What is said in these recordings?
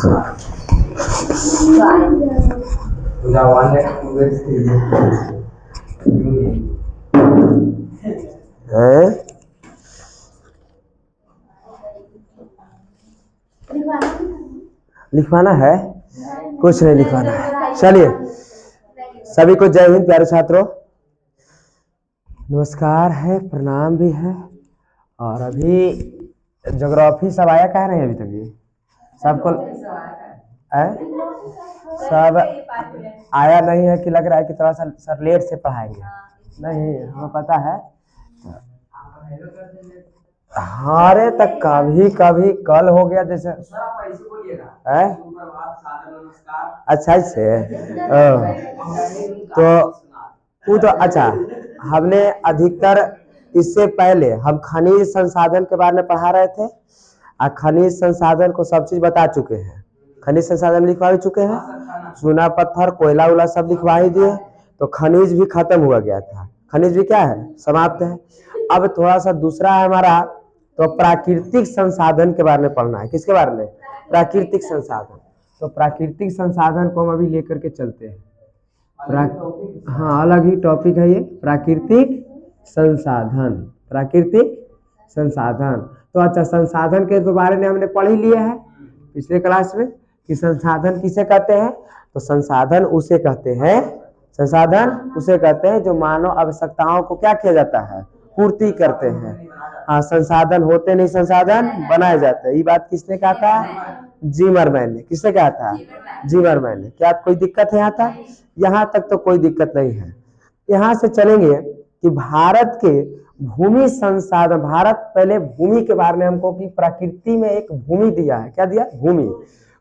लिखवाना है? कुछ नहीं लिखवाना है। चलिए, सभी को जय हिंद प्यारे छात्रों। नमस्कार है, प्रणाम भी है। और अभी ज्योग्राफी सब आया कह रहे हैं अभी तक? ये सबको सब आया नहीं है कि लग रहा है कि थोड़ा सा सर लेट से पढ़ाएंगे? नहीं, हमें पता है। हमारे तक कभी कभी कल हो गया जैसे है। अच्छा से तो अच्छा, हमने अधिकतर इससे पहले हम खनिज संसाधन के बारे में पढ़ा रहे थे। खनिज संसाधन को सब चीज बता चुके हैं। खनिज संसाधन लिखवा भी चुके हैं। चूना पत्थर कोयला उला सब लिखवा ही दिए। तो खनिज भी खत्म हुआ गया था। खनिज भी क्या है, समाप्त है। अब थोड़ा सा दूसरा है हमारा, तो प्राकृतिक संसाधन के बारे में पढ़ना है। किसके बारे में? प्राकृतिक संसाधन। तो प्राकृतिक संसाधन को हम अभी लेकर के चलते हैं। हाँ, अलग ही टॉपिक है ये, प्राकृतिक संसाधन। प्राकृतिक संसाधन। तो अच्छा, संसाधन के बारे में हमने पढ़ ही लिया है पिछले क्लास में कि संसाधन किसे कहते हैं। तो संसाधन उसे कहते हैं, संसाधन उसे कहते हैं जो मानव आवश्यकताओं को क्या किया जाता है, पूर्ति करते हैं। हाँ, संसाधन होते नहीं, संसाधन बनाए जाते हैं। ये बात किसने कहा था? जिमरमैन ने। किसने कहा था? जिमरमैन ने। क्या कोई दिक्कत है यहाँ तक? यहाँ तक तो कोई दिक्कत नहीं है। यहाँ से चलेंगे कि भारत के भूमि संसाधन। भारत पहले भूमि के बारे में हमको कि प्रकृति में एक भूमि दिया है। क्या दिया? भूमि।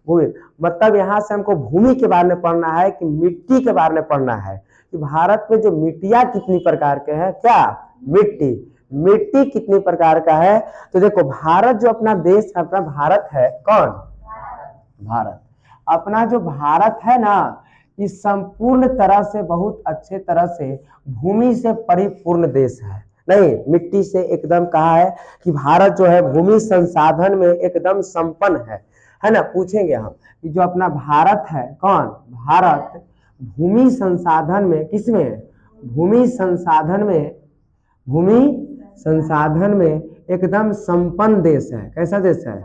भूमि मतलब यहाँ से हमको भूमि के बारे में पढ़ना है कि मिट्टी के बारे में पढ़ना है कि भारत में जो मिट्टियाँ कितनी प्रकार के हैं। क्या? मिट्टी। मिट्टी कितनी प्रकार का है? तो देखो, भारत जो अपना देश है, अपना भारत है, कौन? भारत। अपना जो भारत है ना, इस संपूर्ण तरह से, बहुत अच्छे तरह से भूमि से परिपूर्ण देश है। नहीं, मिट्टी से एकदम कहा है कि भारत जो है भूमि संसाधन में एकदम संपन्न है ना। पूछेंगे हम कि जो अपना भारत है, कौन? भारत भूमि संसाधन में, किसमें? भूमि संसाधन में, भूमि संसाधन में एकदम संपन्न देश है। कैसा देश है?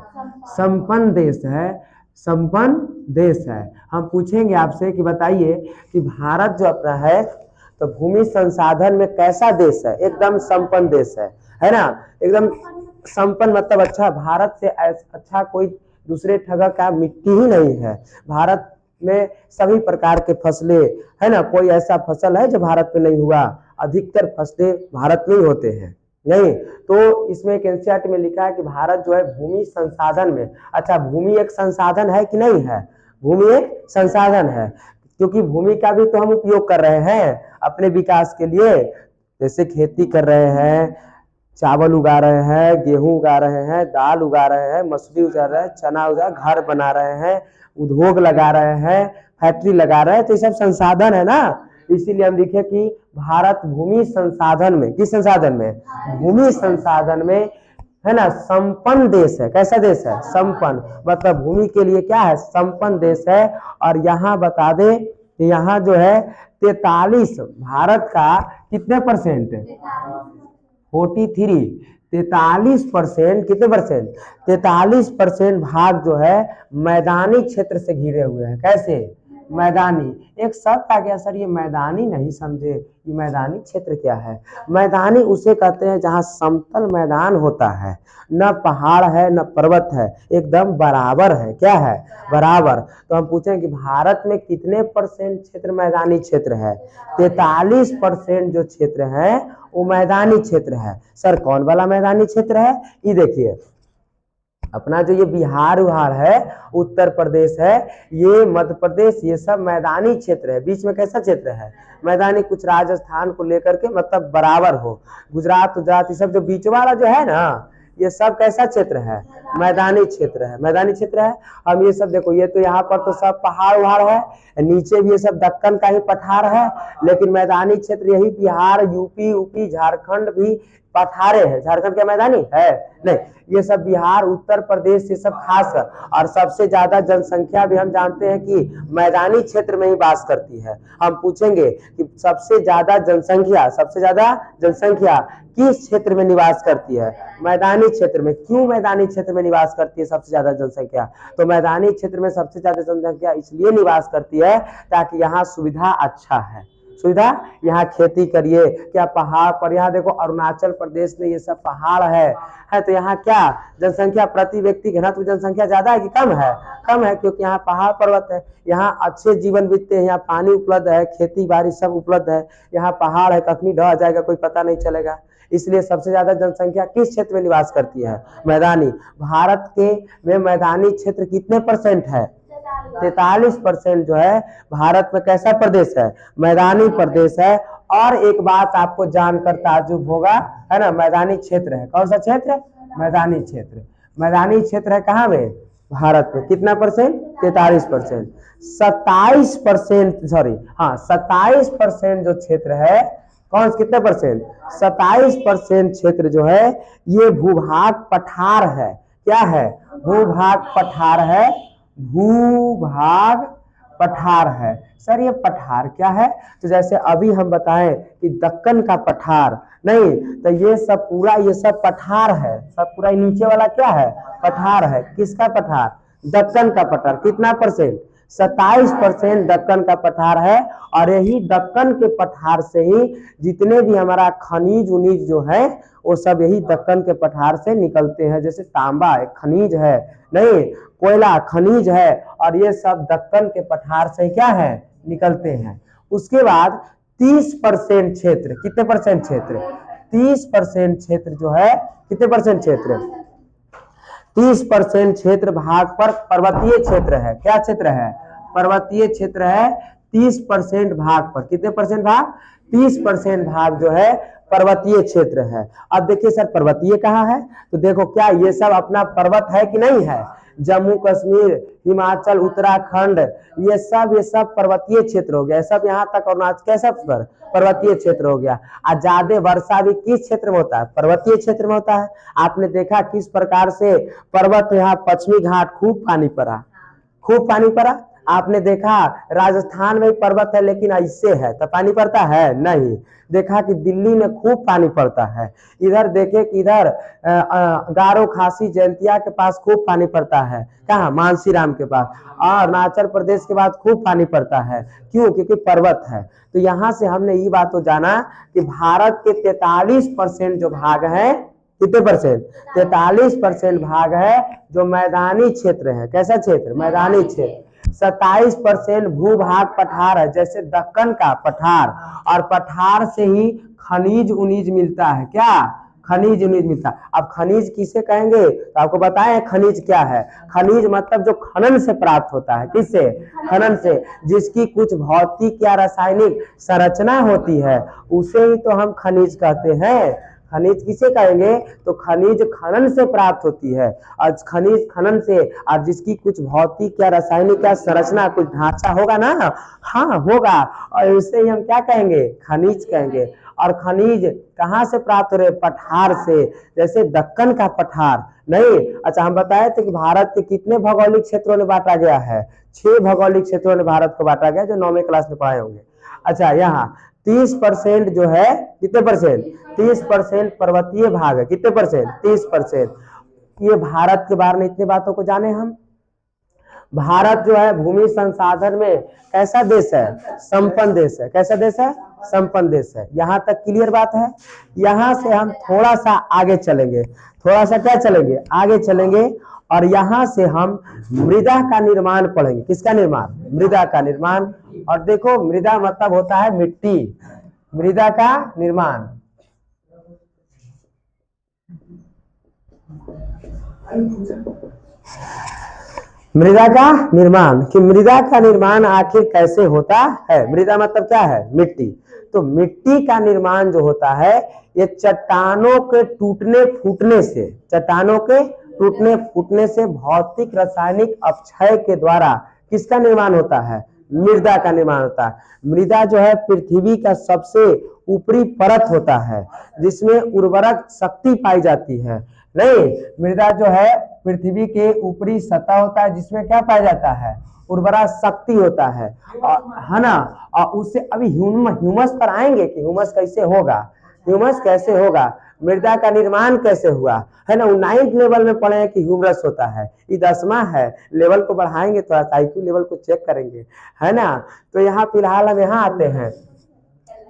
संपन्न देश है, संपन्न देश है। हम पूछेंगे आपसे कि बताइए कि भारत जो अपना है तो भूमि संसाधन में कैसा देश है? एकदम संपन्न देश है ना। एकदम संपन्न मतलब अच्छा, भारत से अच्छा कोई दूसरे जगह का मिट्टी ही नहीं है। भारत में सभी प्रकार के फसलें है ना, कोई ऐसा फसल है जो भारत में नहीं हुआ? अधिकतर फसलें भारत में ही होते हैं। नहीं तो इसमें एक एनसीईआरटी में लिखा है कि भारत जो है भूमि संसाधन में, अच्छा भूमि एक संसाधन है कि नहीं है? भूमि एक संसाधन है, क्योंकि भूमि का भी तो हम उपयोग कर रहे हैं अपने विकास के लिए। जैसे खेती कर रहे हैं, चावल उगा रहे हैं, गेहूं उगा रहे हैं, दाल उगा रहे हैं, मछली उगा रहे हैं, चना उगा, घर बना रहे हैं, उद्योग लगा रहे हैं, फैक्ट्री लगा रहे हैं, तो ये सब संसाधन है ना। इसीलिए हम लिखे कि भारत भूमि संसाधन में, किस संसाधन में? भूमि संसाधन में है ना, संपन्न देश है। कैसा देश है? संपन्न मतलब भूमि के लिए क्या है? संपन्न देश है। और यहाँ बता दे कि यहाँ जो है 43, भारत का कितने परसेंट? 43, 43%। कितने परसेंट? 43% भाग जो है मैदानी क्षेत्र से घिरे हुए हैं। कैसे? मैदानी। एक शब्द आ गया सर, ये मैदानी नहीं समझे, ये मैदानी क्षेत्र क्या है? मैदानी उसे कहते हैं जहाँ समतल मैदान होता है, न पहाड़ है न पर्वत है, एकदम बराबर है। क्या है? बराबर। तो हम पूछें कि भारत में कितने परसेंट क्षेत्र मैदानी क्षेत्र है? 43% जो क्षेत्र है वो मैदानी क्षेत्र है। सर कौन वाला मैदानी क्षेत्र है? ये देखिए, अपना जो ये बिहार उहार है, उत्तर प्रदेश है, ये मध्य प्रदेश, ये सब मैदानी क्षेत्र है। बीच में कैसा क्षेत्र है? मैदानी। कुछ राजस्थान को लेकर के मतलब बराबर हो, गुजरात गुजरात ये सब जो बीच वाला जो है ना, ये सब कैसा क्षेत्र है? मैदानी क्षेत्र है। मैदानी क्षेत्र है। हम ये सब देखो, ये तो यहाँ पर तो सब पहाड़ उहाड़ है, नीचे भी ये सब दक्कन का ही पठार है, लेकिन मैदानी क्षेत्र यही बिहार, यूपी, झारखंड भी पठारे है, झारखंड क्या मैदानी है नहीं, ये सब बिहार उत्तर प्रदेश ये सब खास है। और सबसे ज्यादा जनसंख्या भी हम जानते हैं कि मैदानी क्षेत्र में ही वास करती है। हम पूछेंगे कि सबसे ज्यादा जनसंख्या किस क्षेत्र में निवास करती है, मैदानी क्षेत्र में। क्यों मैदानी क्षेत्र में निवास करती है सबसे ज्यादा जनसंख्या? तो मैदानी क्षेत्र में सबसे ज्यादा जनसंख्या इसलिए निवास करती है ताकि यहाँ सुविधा अच्छा है, सुविधा, यहाँ खेती करिए, क्या पहाड़ पर, यहाँ देखो अरुणाचल प्रदेश में ये सब पहाड़ है तो यहाँ क्या जनसंख्या प्रति व्यक्ति घनत्व जनसंख्या ज्यादा है कि कम है? कम है, क्योंकि यहाँ पहाड़ पर्वत है, यहाँ अच्छे जीवन बीतते हैं, यहाँ पानी उपलब्ध है, खेती बाड़ी सब उपलब्ध है, यहाँ पहाड़ है, कखनी ढह जाएगा कोई पता नहीं चलेगा। इसलिए सबसे ज्यादा जनसंख्या किस क्षेत्र में निवास करती है? मैदानी। भारत के में मैदानी क्षेत्र कितने परसेंट है? 43% जो है भारत में कैसा प्रदेश है? मैदानी प्रदेश है। और एक बात आपको जानकर ताज्जुब होगा, है ना, मैदानी क्षेत्र है, कौन सा क्षेत्र? मैदानी क्षेत्र। मैदानी क्षेत्र है कहाँ में? भारत में। कितना परसेंट? 43%। 27% सॉरी हाँ 27% जो क्षेत्र है, कौन कितने परसेंट? 27% क्षेत्र जो है ये भूभाग पठार है। क्या है? भूभाग पठार है, भूभाग पठार है। सर ये पठार क्या है? तो जैसे अभी हम बताएं कि दक्कन का पठार, नहीं तो ये सब पठार है, सब पूरा नीचे वाला क्या है? पठार है। किसका पठार? दक्कन का पठार। कितना परसेंट? 27% दक्कन का पठार है। और यही दक्कन के पठार से ही जितने भी हमारा खनिज उनीज जो है वो सब यही दक्कन के पठार से निकलते हैं। जैसे तांबा एक खनिज है, नहीं कोयला खनिज है, और ये सब दक्कन के पठार से क्या है? निकलते हैं। उसके बाद 30% क्षेत्र, कितने परसेंट क्षेत्र? 30% क्षेत्र जो है, कितने परसेंट क्षेत्र? 30% क्षेत्र भाग पर पर्वतीय क्षेत्र है। क्या क्षेत्र है? पर्वतीय क्षेत्र है। 30% भाग पर, कितने परसेंट भाग? 30% भाग जो है पर्वतीय क्षेत्र है। अब देखिए सर पर्वतीय कहाँ है? तो देखो क्या ये सब अपना पर्वत है कि नहीं है? जम्मू कश्मीर, हिमाचल, उत्तराखंड, ये सब पर्वतीय क्षेत्र हो गया। सब यहाँ तक अरुणाचल कैसा पर पर्वतीय क्षेत्र हो गया। और ज्यादा वर्षा भी किस क्षेत्र में होता है? पर्वतीय क्षेत्र में होता है। आपने देखा किस प्रकार से पर्वत यहाँ पश्चिमी घाट खूब पानी पड़ा, खूब पानी पड़ा। आपने देखा राजस्थान में पर्वत है लेकिन ऐसे है तो पानी पड़ता है नहीं। देखा कि दिल्ली में खूब पानी पड़ता है। इधर देखे कि इधर गारो खासी जयंतिया के पास खूब पानी पड़ता है। कहाँ? मानसीराम के पास। और अरुणाचल प्रदेश के बाद खूब पानी पड़ता है। क्यों? क्योंकि पर्वत है। तो यहाँ से हमने ये बात तो जाना कि भारत के 43% जो भाग है, कितने परसेंट? 43% भाग है जो मैदानी क्षेत्र है। कैसा क्षेत्र? मैदानी क्षेत्र। 27% भूभाग पठार है, जैसे दक्कन का पठार, और पठार से ही खनिज उनीज मिलता है। क्या? खनिज उनीज मिलता है। अब खनिज किसे कहेंगे? तो आपको बताएं खनिज क्या है। खनिज मतलब जो खनन से प्राप्त होता है। किससे? खनन से। जिसकी कुछ भौतिक या रासायनिक संरचना होती है उसे ही तो हम खनिज कहते हैं। खनिज किसे कहेंगे? तो खनिज खनन से प्राप्त होती है। और खनिज खनन से, और जिसकी कुछ भौतिक या रासायनिक या संरचना, कुछ ढांचा होगा ना, हाँ होगा, और उसे ही हम क्या कहेंगे? खनिज कहेंगे। और खनिज कहाँ से प्राप्त हो रहे? पठार से। जैसे दक्कन का पठार, नहीं अच्छा हम बताए थे कि भारत के कितने भौगोलिक क्षेत्रों में बांटा गया है? 6 भौगोलिक क्षेत्रों में भारत को बांटा गया, जो 9वीं क्लास में पढ़ाए होंगे। अच्छा यहाँ 30% जो है, कितने परसेंट? 30% पर्वतीय भाग है। कितने परसेंट? 30%। ये भारत के बारे में इतनी बातों को जाने हम। भारत जो है भूमि संसाधन में कैसा देश है? संपन्न देश है। कैसा देश है? संपन्न देश है। यहाँ तक क्लियर बात है। यहाँ से हम थोड़ा सा आगे चलेंगे, थोड़ा सा क्या चलेंगे? आगे चलेंगे, और यहाँ से हम मृदा का निर्माण पढ़ेंगे। किसका निर्माण? मृदा का निर्माण। और देखो मृदा मतलब होता है मिट्टी। मृदा का निर्माण, मृदा का निर्माण, कि मृदा का निर्माण आखिर कैसे होता है। मृदा मतलब क्या है? मिट्टी। तो मिट्टी का निर्माण जो होता है ये चट्टानों के टूटने फूटने से, चट्टानों के टूटने फूटने से भौतिक रासायनिक अपक्षय के द्वारा किसका निर्माण होता है? मृदा का निर्माण होता है। मृदा जो है पृथ्वी का सबसे ऊपरी परत होता है जिसमें उर्वरक शक्ति पाई जाती है। नहीं, मृदा जो है पृथ्वी के ऊपरी सतह होता है जिसमें क्या पाया जाता है, उर्वरा शक्ति होता है है ना। और उससे अभी ह्यूमस पर आएंगे कि ह्यूमस कैसे होगा, ह्यूमस कैसे होगा, मृदा का निर्माण कैसे हुआ, है ना। 9th लेवल में पढ़े हैं कि ह्यूमरस होता है, ये 10वां है, लेवल को बढ़ाएंगे थोड़ा सा, IQ लेवल को चेक करेंगे, है ना। तो यहाँ फिलहाल हम यहाँ आते हैं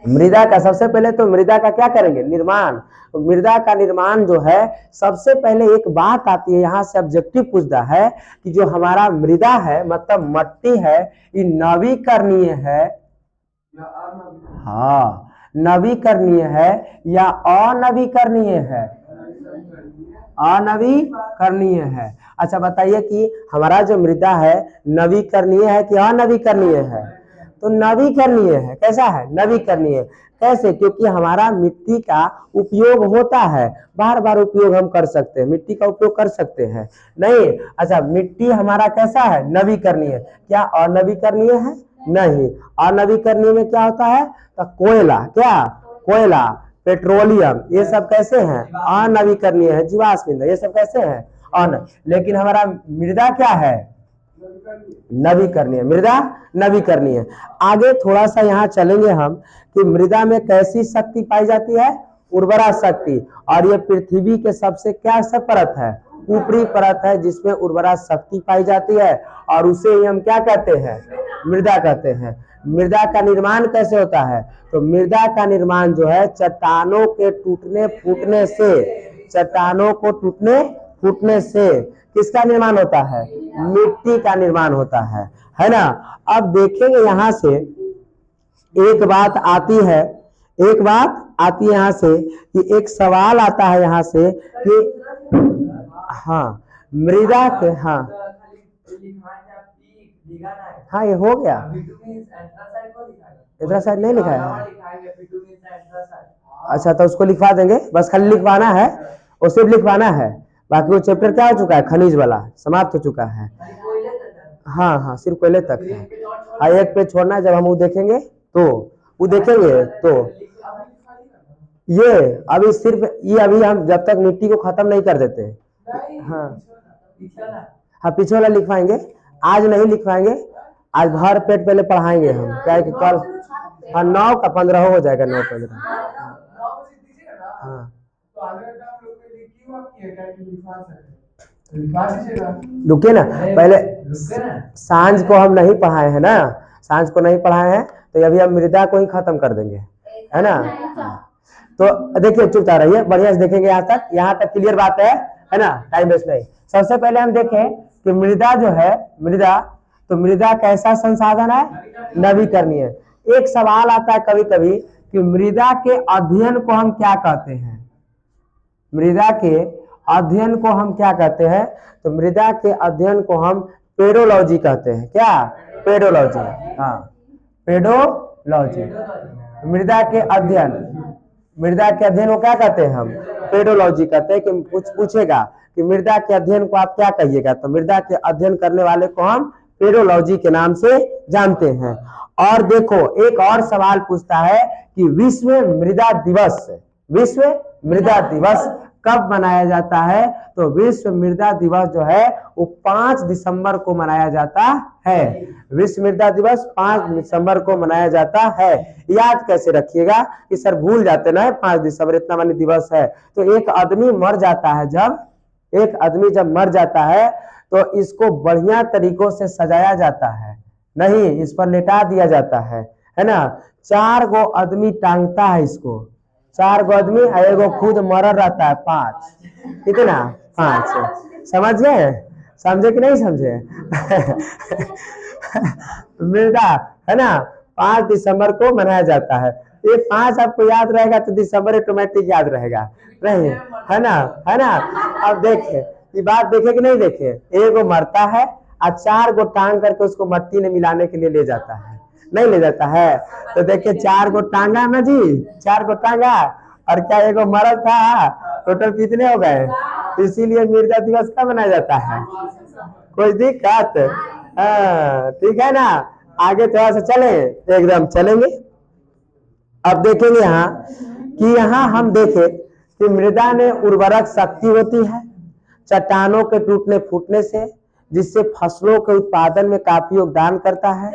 मृदा का। सबसे पहले तो मृदा का क्या करेंगे, निर्माण। मृदा का निर्माण जो है सबसे पहले एक बात आती है, यहाँ से ऑब्जेक्टिव पूछता है कि जो हमारा मृदा है मतलब मट्टी है, ये नवीकरणीय है, हाँ नवीकरणीय है या अनवीकरणीय है, अनवीकरणीय है। अच्छा बताइए कि हमारा जो मृदा है नवीकरणीय है कि अनवीकरणीय है, तो नवीकरणीय है। कैसा है, नवीकरणीय। कैसे, क्योंकि हमारा मिट्टी का उपयोग होता है, बार बार उपयोग हम कर सकते हैं, मिट्टी का उपयोग कर सकते हैं। नहीं, अच्छा मिट्टी हमारा कैसा है, नवीकरणीय। क्या अनवीकरणीय है, नहीं। अनवीकरणीय में क्या होता है, तो कोयला, क्या कोयला, पेट्रोलियम, ये सब कैसे हैं, अनवीकरणीय है, जीवाश्म ईंधन, ये सब कैसे हैं अन। लेकिन हमारा मृदा क्या है, नवीकरणीय, मृदा नवीकरणीय। आगे थोड़ा सा यहाँ चलेंगे हम कि मृदा में कैसी शक्ति पाई जाती है, उर्वरा शक्ति। और ये पृथ्वी के सबसे क्या सब परत है, ऊपरी परत है जिसमें उर्वरा शक्ति पाई जाती है, और उसे ही हम क्या कहते हैं, मृदा कहते हैं। मृदा का निर्माण कैसे होता है, तो मृदा का निर्माण जो है चट्टानों के टूटने फूटने से, चट्टानों को टूटने फूटने से किसका निर्माण होता है, मिट्टी का निर्माण होता है ना। अब देखेंगे यहाँ से एक बात आती है, एक बात आती है यहाँ से कि एक सवाल आता है यहाँ से कि हाँ मृदा के, हाँ हाँ ये हो गया, इतना साइड नहीं लिखा है। अच्छा तो उसको लिखवा देंगे, बस खाली लिखवाना है, वो सिर्फ लिखवाना है, बाकी वो चैप्टर क्या हो चुका है, खनिज वाला समाप्त हो चुका है। हाँ हाँ सिर्फ कोयले तक है, हाँ एक पे छोड़ना है, जब हम वो देखेंगे तो वो देखेंगे तो ये अभी सिर्फ ये, अभी हम जब तक मिट्टी को खत्म नहीं कर देते, हाँ हाँ पीछे वाला लिखवाएंगे, आज नहीं लिखवाएंगे, आज भर पेट पहले पढ़ाएंगे हम, क्या है कि कल हाँ 9 का 15 हो जाएगा, 9 15 हाँ। रुकिए ना, पहले सांझ को हम नहीं पढ़ाए हैं ना, सांझ को नहीं पढ़ाए हैं, तो अभी हम मृदा को ही खत्म कर देंगे, है ना। तो देखिए चुपचाप रहिए, बढ़िया से देखेंगे यहाँ तक क्लियर बात है ना, टाइम वेस्ट नहीं। सबसे पहले हम देखें कि मृदा जो है, मृदा, तो मृदा कैसा संसाधन है, नवीकरणीय। एक सवाल आता है कभी कभी कि मृदा के अध्ययन को हम क्या कहते हैं, मृदा के अध्ययन को हम क्या कहते हैं, तो मृदा के अध्ययन को हम पेडोलॉजी कहते हैं। क्या, पेडोलॉजी, हाँ पेडोलॉजी, मृदा के अध्ययन, मृदा के अध्ययन को क्या कहते हैं हम, पेडोलॉजी कहते हैं। कि कुछ पूछेगा कि मृदा के अध्ययन को आप क्या कहिएगा, तो मृदा के अध्ययन करने वाले को हम पेडोलॉजी के नाम से जानते हैं। और देखो एक और सवाल पूछता है कि विश्व मृदा दिवस, विश्व मृदा दिवस कब मनाया जाता है, तो विश्व मृदा दिवस जो है वो 5 दिसंबर को मनाया जाता है। विश्व मृदा दिवस 5 दिसंबर को मनाया जाता है। याद कैसे रखिएगा कि सर भूल जाते ना, 5 दिसंबर इतना मानी दिवस है। तो एक आदमी मर जाता है, जब एक आदमी जब मर जाता है तो इसको बढ़िया तरीकों से सजाया जाता है, नहीं इस पर लेटा दिया जाता है ना। 4 गो आदमी टांगता है इसको, 4 गो आदमी, एगो खुद मरल रहता है 5, कितना 5, समझ गए, समझे कि नहीं समझे मृदा है ना 5 दिसंबर को मनाया जाता है। ये 5 आपको याद रहेगा तो दिसंबर ऑटोमेटिक याद रहेगा, नहीं है ना, है ना। अब देखे ये बात, देखे कि नहीं देखे, एगो मरता है और 4 गो टांग करके उसको मट्टी में मिलाने के लिए ले जाता है, नहीं ले जाता है। तो देखिए 4 गो टांगा ना जी, 4 गो टांगा, और क्या एगो मरद था, टोटल कितने हो गए। इसीलिए मृदा दिवस कब मनाया जाता है, कोई दिक्कत, हाँ ठीक है ना। आगे थोड़ा सा चले, एकदम चलेंगे। अब देखेंगे यहाँ कि यहाँ हम देखें कि मृदा में उर्वरक शक्ति होती है चट्टानों के टूटने फूटने से, जिससे फसलों के उत्पादन में काफी योगदान करता है,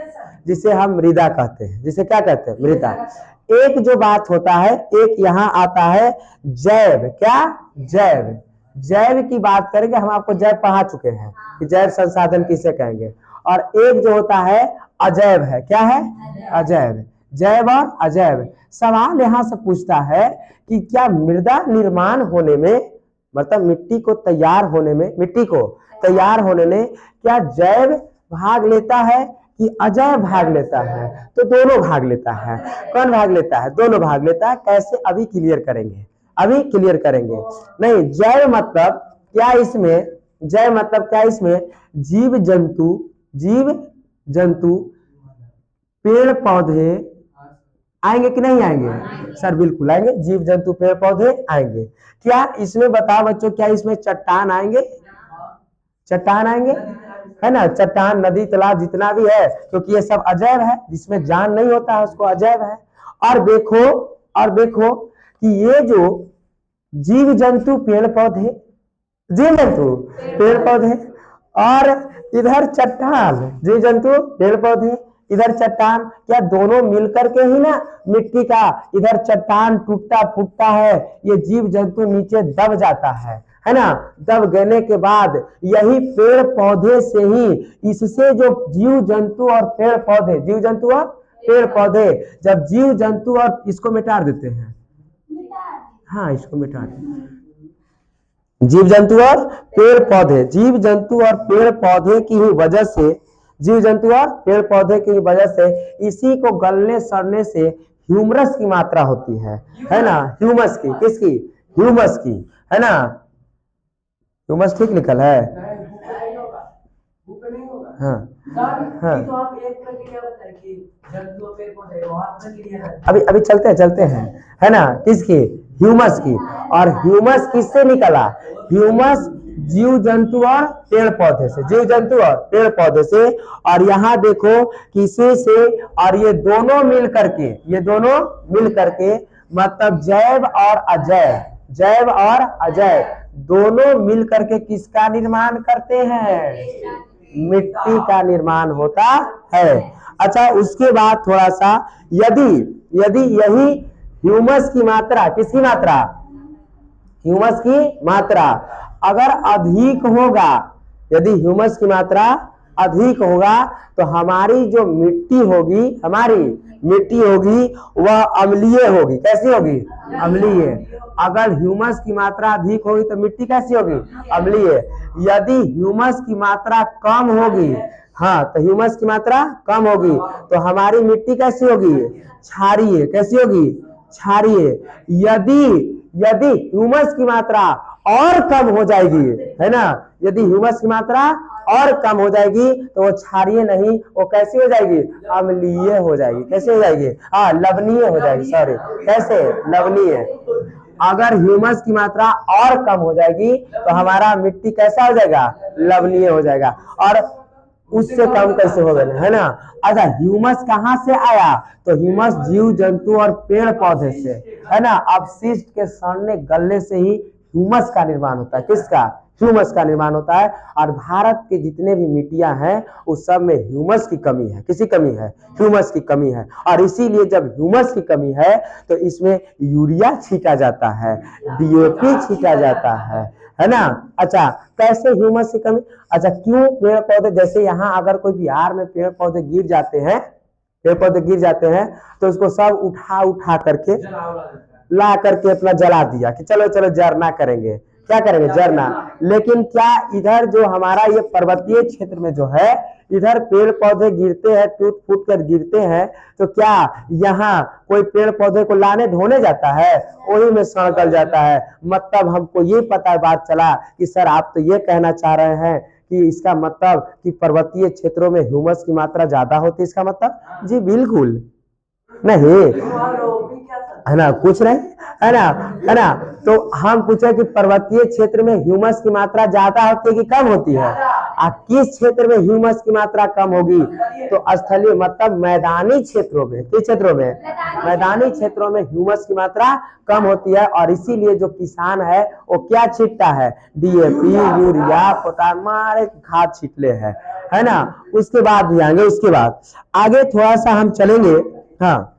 जिसे हम मृदा कहते हैं। जिसे क्या कहते हैं? मृदा। एक जो बात होता है, एक यहाँ आता है जैव। क्या? जैव। जैव की बात करेंगे, हम आपको जैव पढ़ा चुके हैं कि जैव संसाधन किसे कहेंगे। और एक जो होता है अजैव है। क्या है? अजैव। जैव और अजैव। सवाल यहाँ से पूछता है कि क्या मृदा निर्माण होने में, मतलब मिट्टी को तैयार होने में, मिट्टी को तैयार होने में क्या जैव भाग लेता है कि अजैव भाग लेता है? तो दोनों भाग लेता है। कौन भाग लेता है? दोनों भाग लेता है। कैसे? अभी क्लियर करेंगे, अभी क्लियर करेंगे। नहीं, जैव मतलब क्या इसमें, जैव मतलब क्या इसमें जीव जंतु, जीव जंतु पेड़ पौधे आएंगे कि नहीं आएंगे? सर बिल्कुल आएंगे। जीव जंतु पेड़ पौधे आएंगे। क्या इसमें बताओ बच्चों, क्या इसमें चट्टान आएंगे? चट्टान आएंगे, है ना? चट्टान, नदी, तालाब जितना भी है, क्योंकि ये सब अजैव है, जिसमें जान नहीं होता है उसको अजैव है। और देखो कि ये जो जीव जंतु पेड़ पौधे, जीव जंतु पेड़ पौधे, और इधर चट्टान, जीव जंतु पेड़ पौधे, इधर चट्टान, क्या दोनों मिलकर के ही ना मिट्टी का, इधर चट्टान टूटता फूटता है, ये जीव जंतु नीचे दब जाता है ना? दब गने के बाद यही पेड़ पौधे से ही, इससे जो जीव जंतु और पेड़ पौधे, जीव जंतु और पेड़ पौधे, जब जीव जंतु और इसको मिटा देते हैं, हाँ इसको मिटा देते, जीव जंतु और पेड़ पौधे, जीव जंतु और पेड़ पौधे की ही वजह से, जीव जंतु और पेड़ पौधे की वजह से इसी को गलने सड़ने से ह्यूमरस की मात्रा होती है ना? ह्यूमस की, किसकी? ह्यूमस की, है ना? ह्यूमस ठीक निकल है। हाँ हाँ, तो आप एक प्रक्रिया बताइए कि जंतु और पेड़ पौधे वहां प्रक्रिया अभी चलते हैं, है ना? किसकी? ह्यूमस की। और ह्यूमस किससे निकला? ह्यूमस जीव जंतु और पेड़ पौधे से, जीव जंतु और पेड़ पौधे से। और यहाँ देखो किसी से, और ये दोनों मिल करके मतलब जैव और अजैव, जैव और अजैव दोनों मिल करके किसका निर्माण करते हैं? मिट्टी का निर्माण होता है। अच्छा, उसके बाद थोड़ा सा, यदि यही ह्यूमस की मात्रा, किसकी मात्रा? ह्यूमस की मात्रा अगर अधिक होगा, यदि ह्यूमस की मात्रा अधिक होगा तो हमारी जो मिट्टी होगी, हमारी मिट्टी होगी वह अम्लीय होगी। कैसी होगी? अम्लीय। अगर ह्यूमस की मात्रा अधिक होगी तो मिट्टी कैसी होगी? अम्लीय। यदि ह्यूमस की मात्रा कम होगी, हाँ तो ह्यूमस की मात्रा कम होगी तो हमारी मिट्टी कैसी होगी? क्षारीय। कैसी होगी? क्षारीय। यदि ह्यूमस की मात्रा और कम हो जाएगी, है ना, यदि ह्यूमस की मात्रा और कम हो जाएगी तो वो क्षारीय नहीं, वो कैसी हो जाएगी? अम्लीय हो जाएगी। कैसे हो जाएगी? हाँ, लवणीय हो जाएगी। सॉरी, कैसे? लवणीय। अगर ह्यूमस की मात्रा और कम हो जाएगी तो हमारा मिट्टी कैसा हो जाएगा? लवणीय हो जाएगा। और उससे कम कैसे होगा, है ना? अच्छा, ह्यूमस कहाँ से आया? तो ह्यूमस जीव जंतु और पेड़ पौधे से, है ना? अपशिष्ट के सड़ने गलने से ही ह्यूमस का निर्माण होता है। किसका? ह्यूमस का निर्माण होता है। और भारत के जितने भी मिट्टियां हैं उस सब में ह्यूमस की कमी है। किसी कमी है? ह्यूमस की कमी है। और इसीलिए जब ह्यूमस की कमी है तो इसमें यूरिया छीटा जाता है, डीएपी छीटा जाता है ना? अच्छा, कैसे ह्यूमस की कमी? अच्छा, क्यों पेड़ पौधे, जैसे यहाँ अगर कोई बिहार में पेड़ पौधे गिर जाते हैं, पेड़ पौधे गिर जाते हैं तो उसको सब उठा करके ला करके अपना जला दिया कि चलो जरना करेंगे। क्या करेंगे? जरना। लेकिन क्या इधर जो हमारा ये पर्वतीय क्षेत्र में जो है, इधर पेड़ पौधे गिरते हैं, टूट फूट कर गिरते हैं, तो क्या यहाँ कोई पेड़ पौधे को लाने ढोने जाता है? वही में सड़ जाता है। मतलब हमको ये पता बात चला कि सर आप तो ये कहना चाह रहे हैं कि इसका मतलब कि पर्वतीय क्षेत्रों में ह्यूमस की मात्रा ज्यादा होती है, इसका मतलब? जी बिल्कुल नहीं, है ना? कुछ नहीं, है ना? तो हम पूछे कि पर्वतीय क्षेत्र में ह्यूमस की मात्रा ज्यादा होती है कि कम होती है? किस क्षेत्र में ह्यूमस की मात्रा कम होगी? तो स्थलीय मतलब मैदानी क्षेत्रों में। किस क्षेत्रों में? मैदानी क्षेत्रों में ह्यूमस की मात्रा कम होती है, और इसीलिए जो किसान है वो क्या छींटता है? डीएपी, यूरिया, पोटाश, मारे खाद छींटले है ना। उसके बाद भी आएंगे, उसके बाद आगे थोड़ा सा हम चलेंगे। हाँ,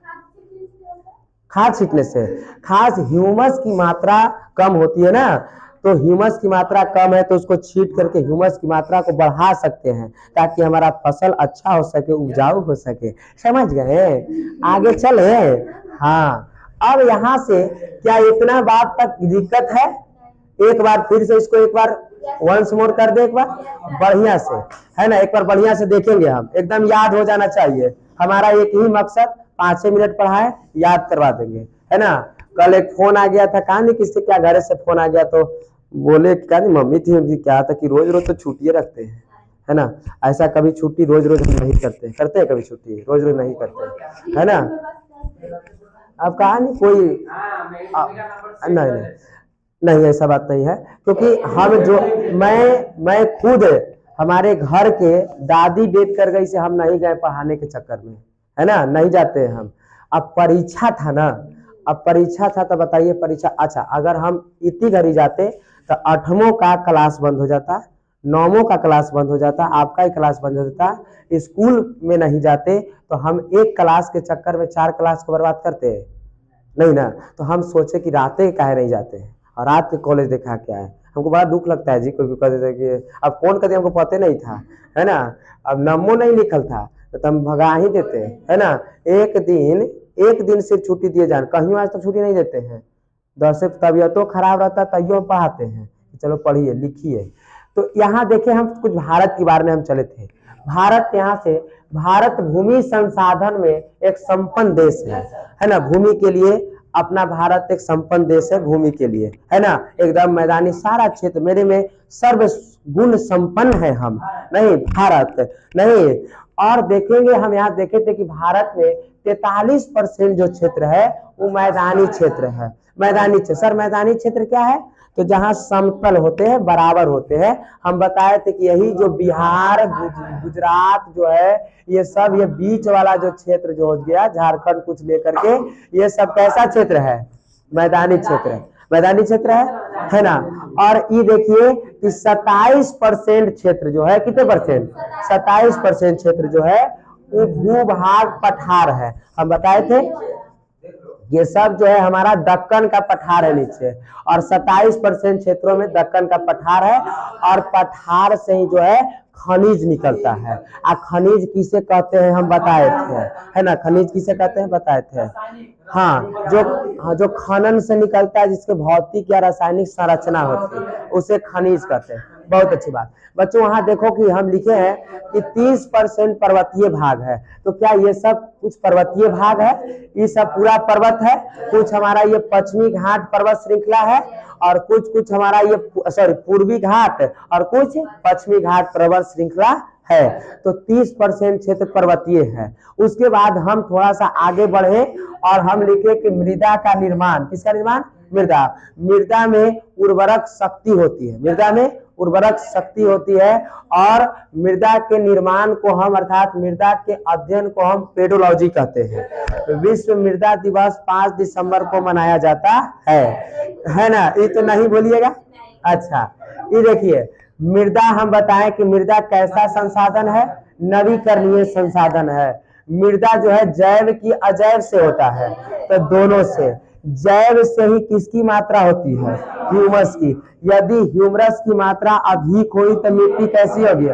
खाद छींटने से खास ह्यूमस की मात्रा कम होती है ना, तो ह्यूमस की मात्रा कम है तो उसको छींट करके ह्यूमस की मात्रा को बढ़ा सकते हैं, ताकि हमारा फसल अच्छा हो सके, उपजाऊ हो सके। समझ गए? आगे चले। हाँ, अब यहाँ से क्या इतना बात तक दिक्कत है? एक बार फिर से इसको एक बार वंस मोर कर दे, एक बार बढ़िया से, है ना। एक बार बढ़िया से देखेंगे, हम एकदम याद हो जाना चाहिए। हमारा एक ही मकसद 5-6 मिनट पढ़ाए, याद करवा देंगे, है ना। कल एक फोन आ गया था, कहा नहीं किससे, क्या घर से फोन आ गया, तो बोले क्या नहीं मम्मी थी, क्या था कि रोज रोज तो छुट्टियां रखते हैं, है ना। ऐसा कभी छुट्टी रोज रोज हम नहीं करते, करते हैं कभी छुट्टी रोज रोज नहीं करते, है ना। अब कहा नहीं कोई नहीं नहीं नहीं, ऐसा बात नहीं है, क्योंकि हम जो मैं खुद हमारे घर के दादी डेट कर गई से हम नहीं गए पढ़ाने के चक्कर में, है ना, नहीं जाते हैं हम। अब परीक्षा था ना, अब परीक्षा था तो बताइए परीक्षा, अच्छा अगर हम इतनी घड़ी जाते तो 8वीं का क्लास बंद हो जाता, 9वीं का क्लास बंद हो जाता, आपका ही क्लास बंद हो जाता। स्कूल में नहीं जाते तो हम एक क्लास के चक्कर में 4 क्लास को बर्बाद करते हैं नहीं ना। तो हम सोचे कि रातें काहे नहीं जाते हैं, और रात के कॉलेज देखा क्या है। हमको बड़ा दुख लगता है जी, कोई कह देता है कि अब कौन कहते हमको पता नहीं था, है ना। अब नमो नहीं लिखल था तो हम भगा ही देते, है ना। एक दिन सिर्फ छुट्टी दिए जान, कहीं आज तक छुट्टी नहीं देते हैं। 10 तबियतों खराब रहता तैयो पढ़ाते हैं, चलो पढ़िए लिखिए। तो यहाँ देखे हम कुछ भारत के बारे में हम चले थे। भारत यहाँ से, भारत भूमि संसाधन में एक संपन्न देश है ना। भूमि के लिए अपना भारत एक संपन्न देश है, भूमि के लिए, है ना। एकदम मैदानी सारा क्षेत्र मेरे में सर्व गुण संपन्न है हम, नहीं भारत नहीं। और देखेंगे हम, यहाँ देखे थे कि भारत में 43% जो क्षेत्र है वो मैदानी क्षेत्र है। मैदानी क्षेत्र, सर मैदानी क्षेत्र क्या है? तो जहाँ समतल होते हैं, बराबर होते हैं। हम बताए थे कि यही जो बिहार, गुजरात जो है, ये सब ये बीच वाला जो क्षेत्र जो हो गया, झारखंड कुछ लेकर के, ये सब कैसा क्षेत्र है? मैदानी क्षेत्र है, मैदानी क्षेत्र है ना। और ये देखिए कि 27% क्षेत्र जो है, कितने परसेंट? 27% क्षेत्र जो है वो भूभाग पठार है। हम बताए थे ये सब जो है हमारा दक्कन का पठार है नीचे, और 27% क्षेत्रों में दक्कन का पठार है, और पठार से ही जो है खनिज निकलता है। खनिज किसे कहते हैं हम बताए थे, है ना। खनिज किसे कहते हैं बताए थे। हाँ, जो खनन से निकलता है, जिसके भौतिक या रासायनिक संरचना होती है, उसे खनिज कहते हैं। बहुत अच्छी बात। बच्चों वहां देखो कि हम लिखे हैं कि 30% पर्वतीय भाग है। तो क्या ये सब कुछ पर्वतीय भाग है? ये सब पूरा पर्वत है। कुछ हमारा ये पश्चिमी घाट पर्वत श्रृंखला है, और कुछ हमारा ये पूर्वी घाट, और कुछ पश्चिमी घाट पर्वत श्रृंखला है। तो 30% क्षेत्र पर्वतीय है। उसके बाद हम थोड़ा सा आगे बढ़े और हम लिखे कि मृदा का निर्माण, किसका निर्माण? मृदा में उर्वरक शक्ति होती है, मृदा में उर्वरक शक्ति होती है। और मृदा के निर्माण को हम, अर्थात मृदा के अध्ययन को हम पेडोलॉजी कहते हैं। विश्व मृदा दिवस 5 दिसंबर को मनाया जाता है ना। ये तो नहीं बोलिएगा। अच्छा, ये देखिए मृदा, हम बताएं कि मृदा कैसा संसाधन है? नवीकरणीय संसाधन है। मृदा जो है जैव की अजैव से होता है, तो दोनों से। जैव से ही किसकी मात्रा होती है? ह्यूमस की। यदि ह्यूमरस की मात्रा अधिक हुई तो मिट्टी कैसी होगी?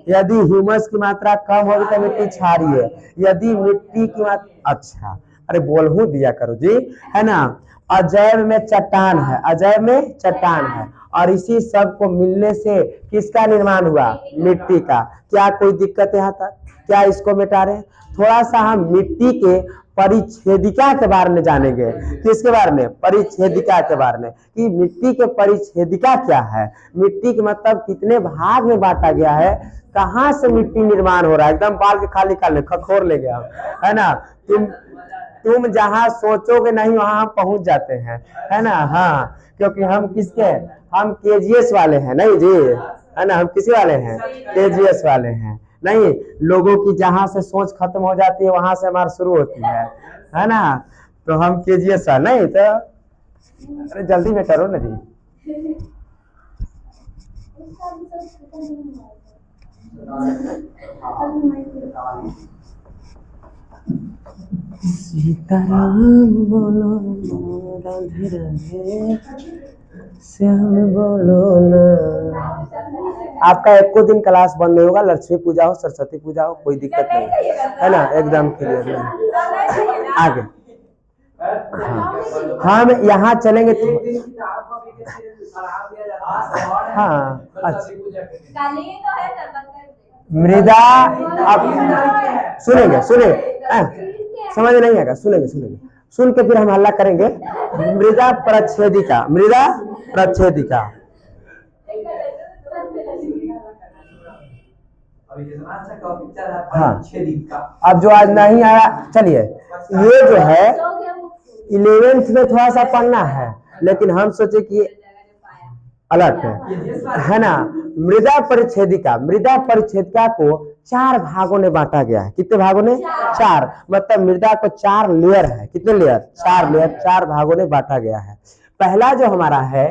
यदि ह्यूमस की मात्रा कम होगी तो मिट्टी क्षारीय है। यदि मिट्टी की मात्रा, अच्छा अरे बोलहू दिया करो जी, है ना। अजैव में चट्टान है, अजैव में चट्टान है, और इसी सब को मिलने से किसका निर्माण हुआ? मिट्टी का। क्या कोई दिक्कत यहाँ तक? क्या इसको मिटा रहे? थोड़ा सा हम मिट्टी के परिच्छेदिका के बारे में जानेंगे। किसके बारे में? परिच्छेदिका के बारे में, कि मिट्टी के परिच्छेदिका क्या है। मिट्टी के मतलब कितने भाग में बांटा गया है, कहाँ से मिट्टी निर्माण हो रहा है। एकदम बाल के खाली खाली खखोर ले गया, है ना। तुम जहाँ सोचोगे नहीं वहां हम पहुंच जाते हैं, है ना। हाँ, क्योंकि हम किसके? हम केजीएस वाले हैं नहीं जी, है ना, हम किसी वाले हैं, केजीएस वाले हैं। नहीं, लोगों की जहां से सोच खत्म हो जाती है वहां से हमारी शुरू होती है ना, तो हम केजीएस वाले नहीं तो अरे जल्दी में करो ना जी। सीताराम बोलो राधे राधे श्याम बोलो ना। आपका एक को दिन क्लास बंद नहीं होगा, लक्ष्मी पूजा हो, सरस्वती पूजा हो, कोई दिक्कत नहीं है ना, एकदम क्लियर है। आगे हम यहाँ चलेंगे तो हाँ अच्छा मृदा, अब सुनेंगे समझ नहीं आएगा, सुनेंगे सुन के फिर हम हल्ला करेंगे। मृदा प्रच्छेदिका, मृदा प्रच्छेदिका, हाँ अब जो आज नहीं आया, चलिए ये जो है 11th में थोड़ा सा पढ़ना है, लेकिन हम सोचे कि अलग है ना। मृदा परिच्छेदिका, मृदा परिच्छेदिका को 4 भागों में बांटा गया है। कितने भागों ने? 4, मतलब मृदा को 4 लेयर है। कितने लेयर? 4 लेयर, 4 भागों में बांटा गया है। पहला जो हमारा है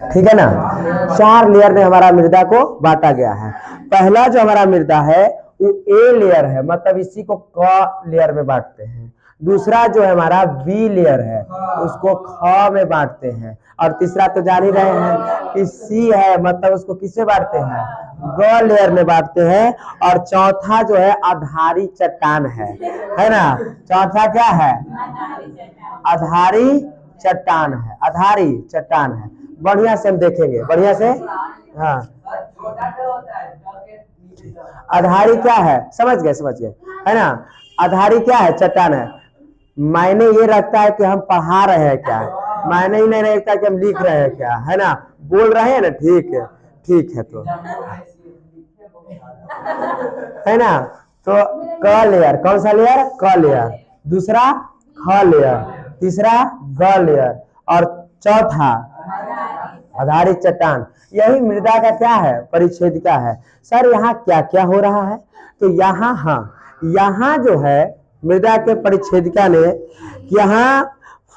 ठीक है ना, 4 लेयर में हमारा मृदा को बांटा गया है। पहला जो हमारा मृदा है वो ए लेयर है, मतलब इसी को क लेयर में बांटते हैं। दूसरा जो है हमारा बी लेयर है, उसको ख में बांटते हैं। और तीसरा तो जान ही रहे हैं कि सी है, मतलब उसको किससे बांटते हैं? ग लेयर में बांटते हैं। और चौथा जो है आधारी चट्टान है ना। चौथा क्या है? आधारी चट्टान है, आधारी चट्टान है। बढ़िया से हम देखेंगे, बढ़िया से। हाँ आधारी क्या है? समझ गए है ना। आधारी क्या है? चट्टान है। मायने ये रखता है कि हम पढ़ा रहे हैं क्या, मायने ही नहीं रखता कि हम लिख रहे हैं क्या, है ना। बोल रहे हैं ना, ठीक है तो है ना। तो क लेयर, कौन सा लेयर? क लेयर। दूसरा ख लेयर, तीसरा ग लेयर, और चौथा आधारित चट्टान। यही मृदा का क्या है? परिच्छेदिका है। सर यहाँ क्या क्या हो रहा है? तो यहाँ यहाँ जो है मृदा के परिच्छेदिका ने, यहाँ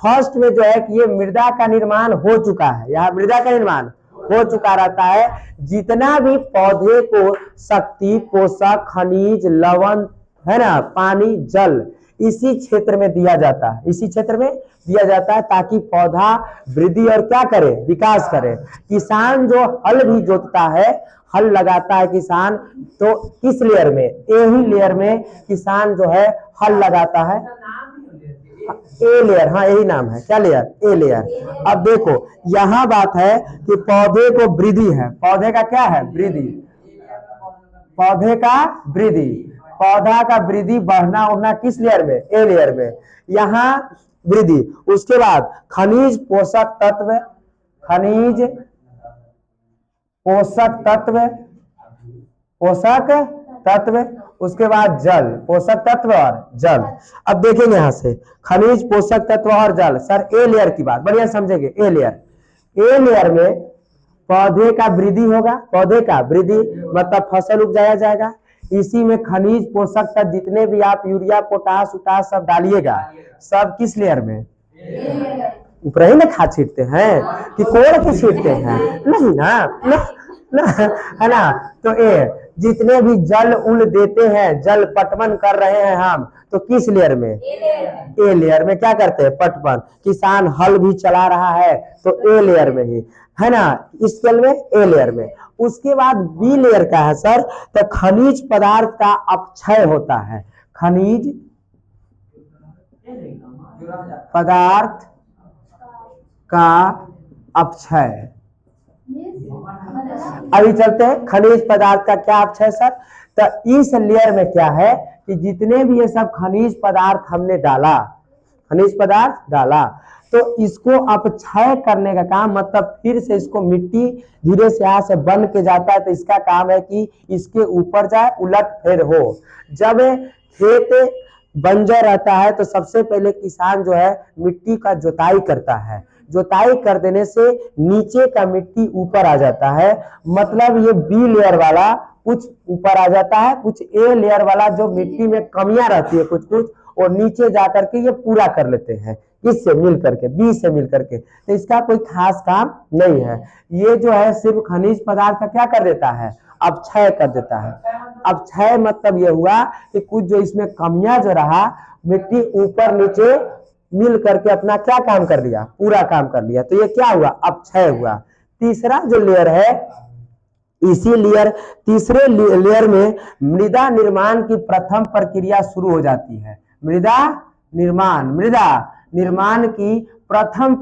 फर्स्ट में जो है कि ये मृदा का निर्माण हो चुका है, यहाँ मृदा का निर्माण हो चुका रहता है। जितना भी पौधे को शक्ति, पोषक, खनिज, लवण, है ना, पानी, जल इसी क्षेत्र में दिया जाता है, इसी क्षेत्र में दिया जाता है, ताकि पौधा वृद्धि और क्या करे? विकास करे। किसान जो हल भी जोतता है, हल लगाता है किसान, तो किस लेयर में? ए ही लेयर में किसान जो है हल लगाता है। ए लेयर, हाँ यही नाम है। क्या लेयर? A layer. अब देखो यहाँ बात है कि पौधे को वृद्धि है, पौधे का क्या है? वृद्धि, पौधे का वृद्धि, पौधा का वृद्धि, बढ़ना उड़ना किस लेयर में? ए लेयर में। यहाँ वृद्धि, उसके बाद खनिज पोषक तत्व, खनिज पोषक तत्व, पोषक तत्व, उसके बाद जल, पोषक तत्व और जल। अब देखेंगे यहाँ से खनिज, पोषक तत्व और जल। सर ए लेयर की बात बढ़िया समझेंगे। ए लेयर में पौधे का वृद्धि होगा, पौधे का वृद्धि मतलब फसल उपजाया जाएगा। इसी में खनिज पोषक तत्व जितने भी आप यूरिया, पोटास उटास सब डालिएगा, सब किस लेयर में? ऊपर ही ना खा छीटते हैं कि कोड़ के छीटते हैं? नहीं ना, है ना। तो ए जितने भी जल उल देते हैं, जल पटवन कर रहे हैं हम, तो किस लेयर में? ए लेयर में क्या करते हैं? पटवन। किसान हल भी चला रहा है तो ए लेयर में ही, है ना, इस सेल में, ए लेयर में। उसके बाद बी लेयर का है सर, तो खनिज पदार्थ का अपक्षय होता है, खनिज पदार्थ का अपक्षय। अभी चलते हैं खनिज पदार्थ का क्या अपक्षय सर। तो इस लेयर में क्या है कि जितने भी ये सब खनिज पदार्थ हमने डाला, खनिज पदार्थ डाला, तो इसको अपक्षय करने का काम, मतलब फिर से इसको मिट्टी धीरे से यहाँ से बन के जाता है, तो इसका काम है कि इसके ऊपर जाए, उलट फेर हो। जब खेत बंजर रहता है तो सबसे पहले किसान जो है मिट्टी का जुताई करता है। जुताई कर देने से नीचे का मिट्टी ऊपर आ जाता है, मतलब ये बी लेयर वाला कुछ ऊपर आ जाता है, कुछ ए लेयर वाला जो मिट्टी में कमियां रहती है कुछ कुछ और नीचे जाकर के ये पूरा कर लेते हैं, किससे मिल करके, बी से मिल करके। तो इसका कोई खास काम नहीं है। ये जो है सिर्फ खनिज पदार्थ का क्या कर देता है, अपक्षय कर देता है। अपक्षय मतलब ये हुआ कि कुछ जो इसमें कमियां जो रहा, मिट्टी ऊपर नीचे मिल करके अपना क्या काम कर लिया, पूरा काम कर लिया, तो ये क्या हुआ, अपक्षय हुआ। तीसरा जो लेयर है, इसी लेयर तीसरे लेयर में मृदा निर्माण की प्रथम प्रक्रिया शुरू हो जाती है। मृदा निर्माण की प्रथम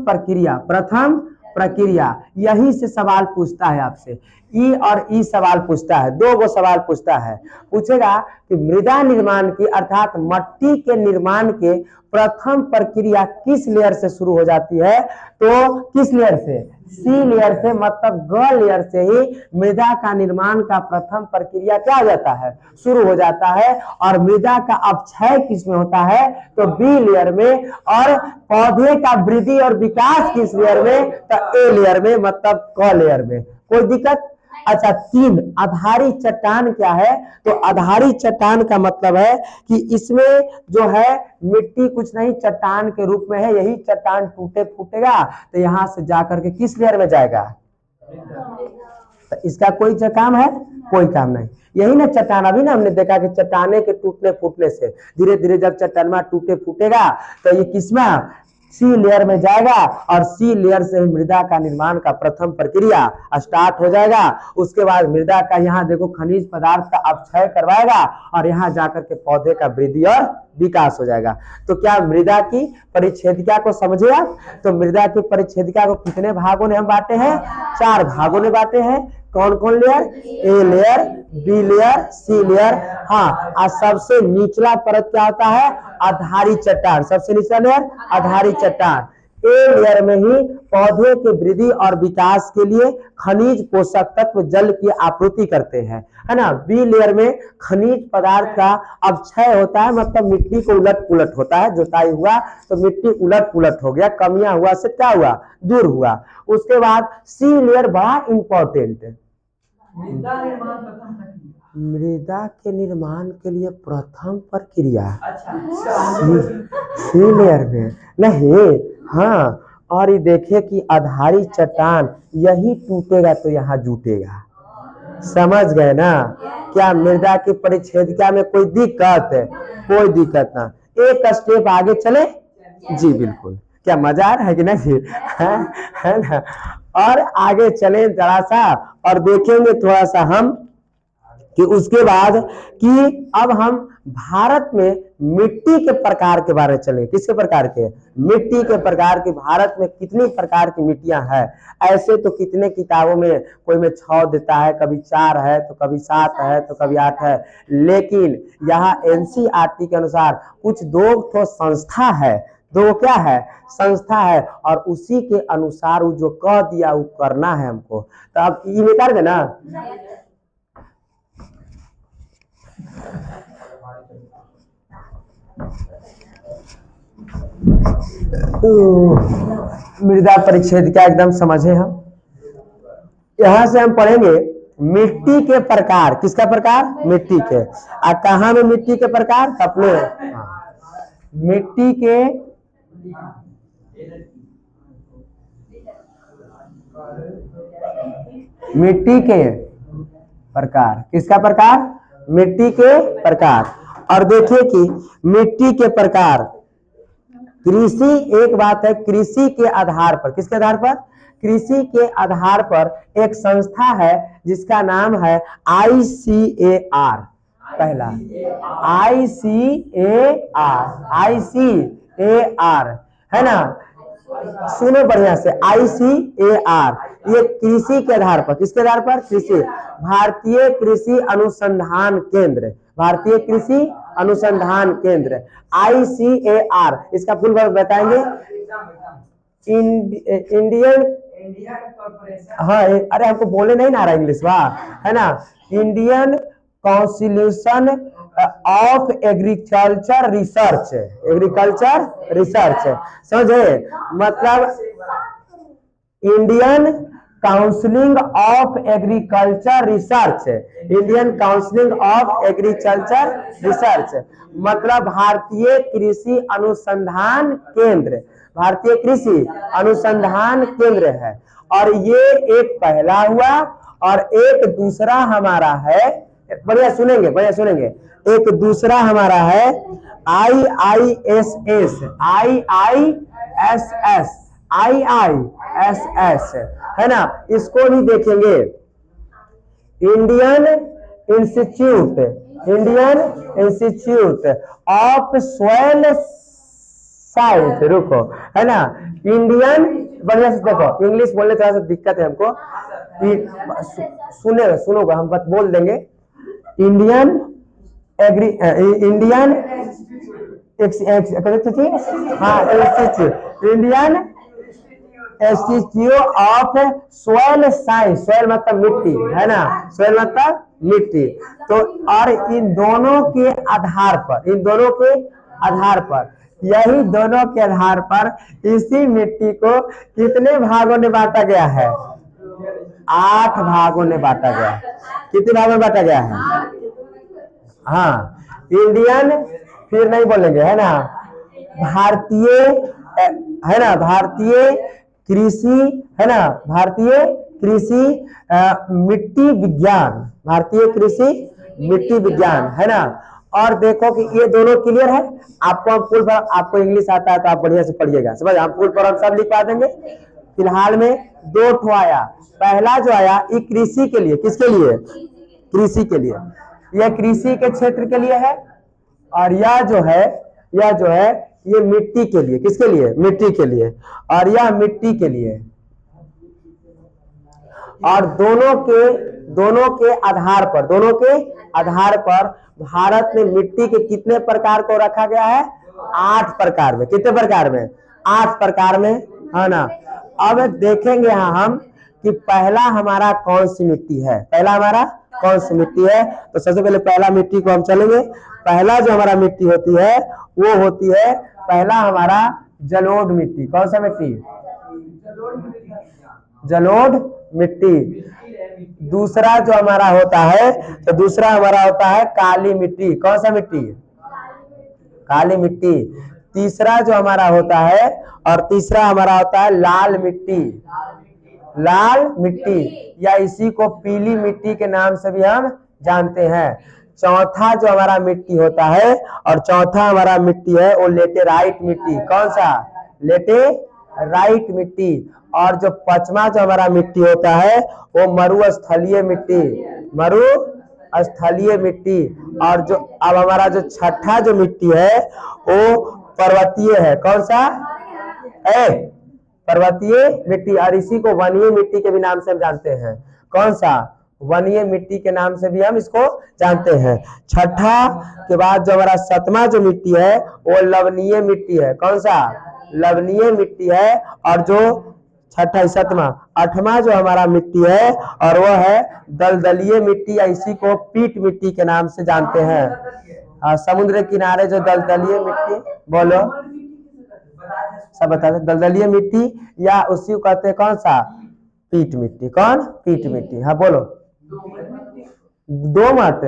प्रक्रिया यही से सवाल पूछता है आपसे, ई और ई सवाल पूछता है, दो गो सवाल पूछता है। पूछेगा कि मृदा निर्माण की अर्थात मट्टी के निर्माण के प्रथम प्रक्रिया किस लेयर से शुरू हो जाती है, तो किस लेयर से, सी लेयर से, मतलब ग लेयर से ही मृदा का निर्माण का प्रथम प्रक्रिया क्या हो जाता है, शुरू हो जाता है। और मृदा का अपक्षय किसमें होता है, तो बी लेयर में, और पौधे का वृद्धि और विकास किस लेयर में, तो ए लेयर में, मतलब क लेयर में। कोई दिक्कत? अच्छा, तीन आधारी चट्टान क्या है, तो आधारी चट्टान का मतलब है कि इसमें जो है मिट्टी कुछ नहीं चट्टान के रूप में है, यही चट्टान टूटे फूटेगा तो यहां से जाकर के किस लेयर में जाएगा, तो इसका कोई काम है, कोई काम नहीं। यही ना चट्टान, अभी ना हमने देखा कि चट्टाने के टूटने फूटने से धीरे धीरे जब चट्टानमा टूटे फूटेगा तो ये किसमें, सी लेयर में जाएगा, और सी लेयर से मृदा का निर्माण का प्रथम प्रक्रिया स्टार्ट हो जाएगा। उसके बाद मृदा का यहाँ देखो खनिज पदार्थ का अपक्षय करवाएगा और यहाँ जाकर के पौधे का वृद्धि और विकास हो जाएगा। तो क्या मृदा की परिच्छेदिका को समझे आप, तो मृदा की परिच्छेदिका को कितने भागों ने हम बांटे हैं, 4 भागों ने बांटे हैं। कौन कौन layer, A layer, B layer, C layer. हाँ, और सबसे निचला परत क्या होता है, आधारी चट्टान, सबसे निचला लेयर आधारी चट्टान। ए लेयर में ही पौधे के वृद्धि और विकास के लिए खनिज पोषक तत्व जल की आपूर्ति करते हैं, है ना। बी लेयर में खनिज पदार्थ का अपक्षय होता है, मतलब मिट्टी को उलट पुलट होता है, जुताई हुआ तो मिट्टी उलट पुलट हो गया, कमियां हुआ से क्या हुआ, दूर हुआ। उसके बाद सी लेयर बड़ा इंपॉर्टेंट है, मृदा के निर्माण के लिए प्रथम प्रक्रिया सी लेयर में नहीं। हाँ, और ये देखे कि आधारी चट्टान यही टूटेगा तो यहाँ जुटेगा, समझ गए ना। क्या मृदा की परिच्छेदिका में कोई दिक्कत है, कोई दिक्कत ना। एक स्टेप आगे चले जी, बिल्कुल। क्या मजा आ रहा है कि नहीं, है ना। और आगे चले जरा सा और देखेंगे थोड़ा सा हम कि उसके बाद कि अब हम भारत में मिट्टी के प्रकार के बारे में चलेंगे। किसके प्रकार के, मिट्टी के प्रकार की। भारत में कितनी प्रकार की मिट्टियां हैं, ऐसे तो कितने किताबों में, कोई में 6 देता है, कभी 4 है, तो कभी 7 है, तो कभी 8 है, लेकिन यहाँ एनसीईआरटी के अनुसार कुछ 2 संस्था है, 2 क्या है, संस्था है, और उसी के अनुसार वो जो कह दिया वो करना है हमको। तो अब ये कर देना। मृदा परिच्छेदिका एकदम समझे हम। यहां से हम पढ़ेंगे मिट्टी के प्रकार। किसका प्रकार, मिट्टी के। कहा में मिट्टी के प्रकार, अपने मिट्टी के प्रकार। किसका प्रकार, मिट्टी के प्रकार। और देखिए कि मिट्टी के प्रकार, कृषि एक बात है, कृषि के आधार पर, किसके आधार पर, कृषि के आधार पर एक संस्था है जिसका नाम है ICAR। पहला ICAR है ना, सुनो बढ़िया से, ICAR ये कृषि के आधार पर, किसके आधार पर, कृषि, भारतीय कृषि अनुसंधान केंद्र, भारतीय कृषि अनुसंधान केंद्र ICAR। इसका फुल फॉर्म बताएंगे, इंडियन, हाँ अरे हमको बोले नहीं ना रहा इंग्लिश, वाह, है ना, Indian conciliation of agriculture research, agriculture research, समझे? मतलब Indian counselling of agriculture research, Indian counselling of agriculture research मतलब भारतीय कृषि अनुसंधान केंद्र, भारतीय कृषि अनुसंधान केंद्र है। और ये एक पहला हुआ और एक दूसरा हमारा है, बढ़िया सुनेंगे, बढ़िया सुनेंगे, एक दूसरा हमारा है IISS, IISS, IISS है ना, इसको भी देखेंगे। Indian institute, Indian institute of soil science, रुको, है ना, इंडियन, बढ़िया से देखो, इंग्लिश बोलने थोड़ा सा दिक्कत है हमको, सुनोगे हम बात बोल देंगे। इंडियन इंडियन हाँ institute, Indian institute of soil science, soil मतलब मिट्टी, है ना, सॉइल मतलब मिट्टी। तो और इन दोनों के आधार पर, इन दोनों के आधार पर, यही दोनों के आधार पर इसी मिट्टी को कितने भागों में बांटा गया है? 8 भागों में बांटा गया। कितने भागों में बांटा गया है? हाँ, इंडियन, फिर नहीं बोलेंगे, है ना, भारतीय, है ना, भारतीय कृषि, है ना, भारतीय कृषि मिट्टी विज्ञान, भारतीय कृषि मिट्टी विज्ञान, है ना। और देखो कि ये दोनों क्लियर है आपको। हम फुल फॉर्म, आपको इंग्लिश आता है तो आप बढ़िया से पढ़िएगा, समझ, हम फुल फॉर्म सब लिखवा देंगे। फिलहाल में 2 ठो आया, पहला जो आया ये कृषि के लिए, किसके लिए? कृषि के लिए, यह कृषि के क्षेत्र के लिए है। और यह जो है, यह जो है ये मिट्टी के लिए, किसके लिए? मिट्टी के लिए। और यह मिट्टी के लिए। और दोनों के आधार पर, दोनों के आधार पर भारत में मिट्टी के कितने प्रकार को रखा गया है? 8 प्रकार में। कितने प्रकार में? 8 प्रकार में, है ना। अब देखेंगे यहाँ हम कि पहला हमारा कौन सी मिट्टी है, पहला हमारा कौन सी मिट्टी है। तो सबसे पहले पहला मिट्टी को हम चलेंगे। पहला जो हमारा मिट्टी होती है वो होती है, पहला हमारा जलोढ़ मिट्टी। कौन सा मिट्टी? जलोढ़ मिट्टी। दूसरा जो हमारा होता है, तो दूसरा हमारा होता है काली मिट्टी। कौन सा मिट्टी? काली मिट्टी। तीसरा जो हमारा होता है, और तीसरा हमारा होता है लाल मिट्टी, लाल मिट्टी, या इसी को पीली मिट्टी के नाम से भी हम जानते हैं। चौथा जो हमारा मिट्टी होता है, और चौथा हमारा मिट्टी है वो लेटेराइट मिट्टी। कौन सा? लेटेराइट मिट्टी। और जो पांचवा जो हमारा मिट्टी होता है वो मरुस्थलीय मिट्टी, मरुस्थलीय मिट्टी। और जो अब हमारा जो छठा जो मिट्टी है वो पर्वतीय है। कौन सा है? पर्वतीय मिट्टी। और इसी को वनीय मिट्टी के भी नाम से हम जानते हैं। कौन सा? वनीय मिट्टी के नाम से भी हम इसको जानते हैं। छठा के बाद जो हमारा सातवां जो मिट्टी है वो लवणीय मिट्टी है। कौन सा? लवणीय मिट्टी है। और जो छठा सातवां, आठवां जो हमारा मिट्टी है और वो है दलदलीय मिट्टी, या इसी को पीट मिट्टी के नाम से जानते हैं। समुद्र किनारे जो दलदलीय मिट्टी, बोलो सब बता दे। दलदलीय मिट्टी या उसी को कहते हैं कौन सा? पीट मिट्टी। कौन? पीट मिट्टी। हाँ बोलो। दोमट।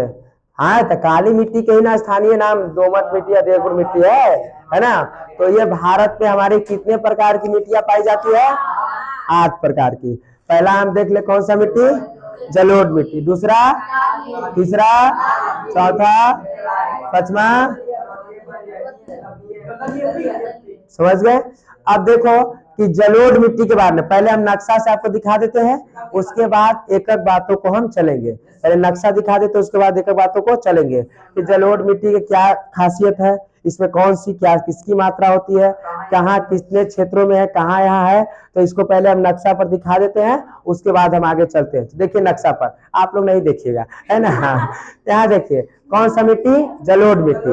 हाँ तो काली मिट्टी के ही ना स्थानीय नाम दोमट मिट्टी या देवपुर मिट्टी है ना। तो ये भारत में हमारी कितने प्रकार की मिट्टियां पाई जाती है? 8 प्रकार की। पहला हम देख ले कौन सा मिट्टी? जलोढ़ मिट्टी। दूसरा, तीसरा, चौथा, पांचवा, समझ गए। अब देखो कि जलोढ़ मिट्टी के बारे में पहले हम नक्शा से आपको दिखा देते हैं, उसके बाद एक एक बातों को हम चलेंगे। पहले नक्शा दिखा देते उसके बाद एक एक बातों को चलेंगे कि जलोढ़ मिट्टी की क्या खासियत है, इसमें कौन सी क्या किसकी मात्रा होती है, कहाँ कितने क्षेत्रों में है, कहाँ यहाँ है। तो इसको पहले हम नक्शा पर दिखा देते हैं, उसके बाद हम आगे चलते हैं। तो देखिए नक्शा पर, आप लोग नहीं देखिएगा, है ना। यहाँ देखिए कौन सा मिट्टी? जलोढ़ मिट्टी।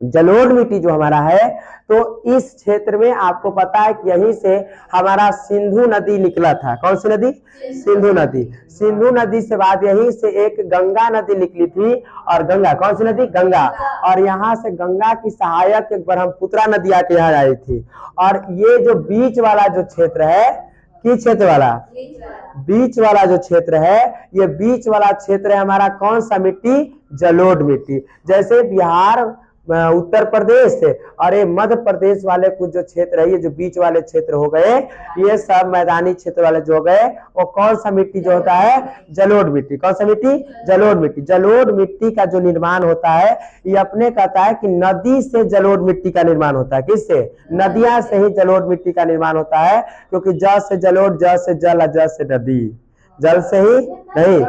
जलोढ़ मिट्टी जो हमारा है, तो इस क्षेत्र में आपको पता है कि यहीं से हमारा सिंधु नदी निकला था। कौन सी नदी? सिंधु नदी। सिंधु नदी से बाद यहीं से एक गंगा नदी निकली थी, और गंगा, कौन सी नदी? गंगा। और यहाँ से गंगा की सहायक एक ब्रह्मपुत्रा नदी आके यहाँ आई थी। और ये जो बीच वाला जो क्षेत्र है, किस क्षेत्र वाला? बीच वाला जो क्षेत्र है, ये बीच वाला क्षेत्र है हमारा कौन सा मिट्टी? जलोढ़ मिट्टी। जैसे बिहार, उत्तर प्रदेश और ये मध्य प्रदेश वाले कुछ जो क्षेत्र है, ये जो बीच वाले क्षेत्र हो गए, ये सब मैदानी क्षेत्र वाले जो हो गए, वो कौन सा मिट्टी जो होता है? जलोढ़ मिट्टी। कौन सा मिट्टी? जलोढ़ मिट्टी। जलोढ़ मिट्टी का जो निर्माण होता है, ये अपने कहता है कि नदी से जलोढ़ मिट्टी का निर्माण होता है। किससे? नदियां से ही जलोढ़ मिट्टी का निर्माण होता है, क्योंकि ज से जलोढ़, ज से जल, ज से नदी। जल से ही नहीं,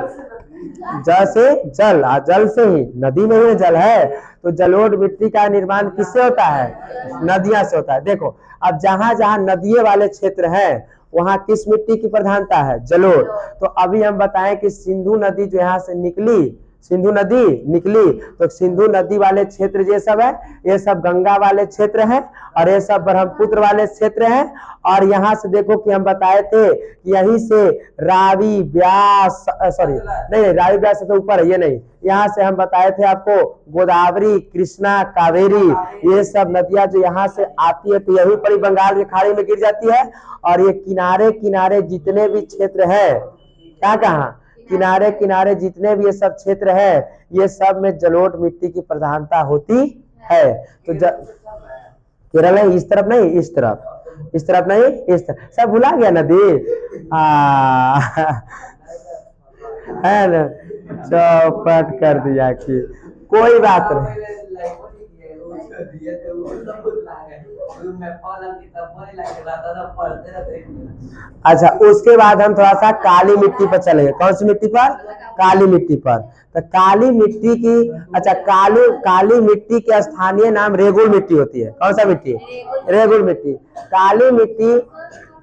ज से जल, जल से ही, नदी में ही जल है, तो जलोढ़ मिट्टी का निर्माण किससे होता है? नदियां से होता है। देखो, अब जहां जहां नदिये वाले क्षेत्र हैं, वहां किस मिट्टी की प्रधानता है? जलोढ़। तो अभी हम बताएं कि सिंधु नदी जो यहाँ से निकली, सिंधु नदी निकली, तो सिंधु नदी वाले क्षेत्र ये सब है, ये सब गंगा वाले क्षेत्र है, और ये सब ब्रह्मपुत्र वाले क्षेत्र है। और यहाँ से देखो कि हम बताए थे कि यहीं से रावी, व्यास, सॉरी नहीं, रावी व्यास से तो ऊपर है, ये नहीं, यहाँ से हम बताए थे आपको गोदावरी, कृष्णा, कावेरी, ये सब नदियां जो यहाँ से आती है, तो यहीं पर ही बंगाल की खाड़ी में गिर जाती है। और ये किनारे किनारे जितने भी क्षेत्र है, क्या कहा? किनारे किनारे जितने भी ये सब क्षेत्र है, ये सब में जलोढ़ मिट्टी की प्रधानता होती है। तो केरल है इस तरफ नहीं, इस तरफ, इस तरफ नहीं, इस तरफ। सब भुला गया नदी है ना, चौपट कर दिया कि कोई बात नहीं। अच्छा, उसके बाद हम थोड़ा सा काली मिट्टी पर चलेंगे। कौन सी मिट्टी पर? काली मिट्टी पर। तो काली मिट्टी की, अच्छा, काली मिट्टी के स्थानीय नाम रेगुल मिट्टी होती है। कौन सा मिट्टी? रेगुल मिट्टी। काली मिट्टी,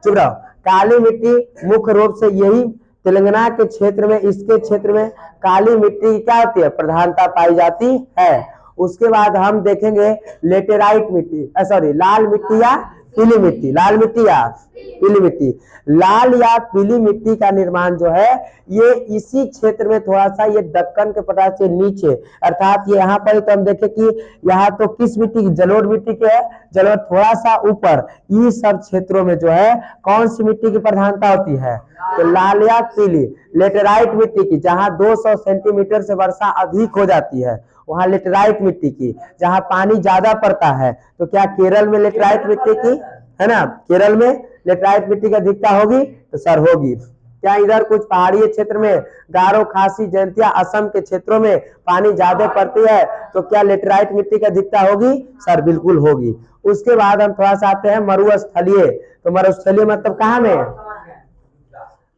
चुप रहो, काली मिट्टी मुख्य रूप से यही तेलंगाना के क्षेत्र में, इसके क्षेत्र में काली मिट्टी की क्या होती है? प्रधानता पाई जाती है। उसके बाद हम देखेंगे लेटेराइट मिट्टी, सॉरी, लाल मिट्टी या पीली मिट्टी। लाल मिट्टी या पीली मिट्टी। लाल या पीली मिट्टी का निर्माण जो है, ये इसी क्षेत्र में थोड़ा सा, ये दक्कन के पठार से नीचे, अर्थात ये यहाँ पर तो हम देखें कि यहाँ तो किस मिट्टी की? जलोढ़ मिट्टी के है, जलोढ़ थोड़ा सा ऊपर, ये सब क्षेत्रों में जो है कौन सी मिट्टी की प्रधानता होती है? तो लाल या पीली। लेटेराइट मिट्टी की, जहाँ 200 सेंटीमीटर से वर्षा अधिक हो जाती है, वहां लेटेराइट मिट्टी की। जहां पानी ज्यादा पड़ता है, तो क्या केरल में लेटेराइट मिट्टी की है ना? केरल में लेटेराइट मिट्टी की अधिकता होगी? तो सर होगी। क्या इधर कुछ पहाड़ी क्षेत्र में, गारो, खासी, जयंतिया, असम के क्षेत्रों में पानी ज्यादा पड़ती है, तो क्या लेटेराइट मिट्टी की अधिकता होगी? सर बिल्कुल होगी। उसके बाद हम थोड़ा सा आते हैं मरुस्थलीय। तो मरुस्थलीय मतलब कहाँ में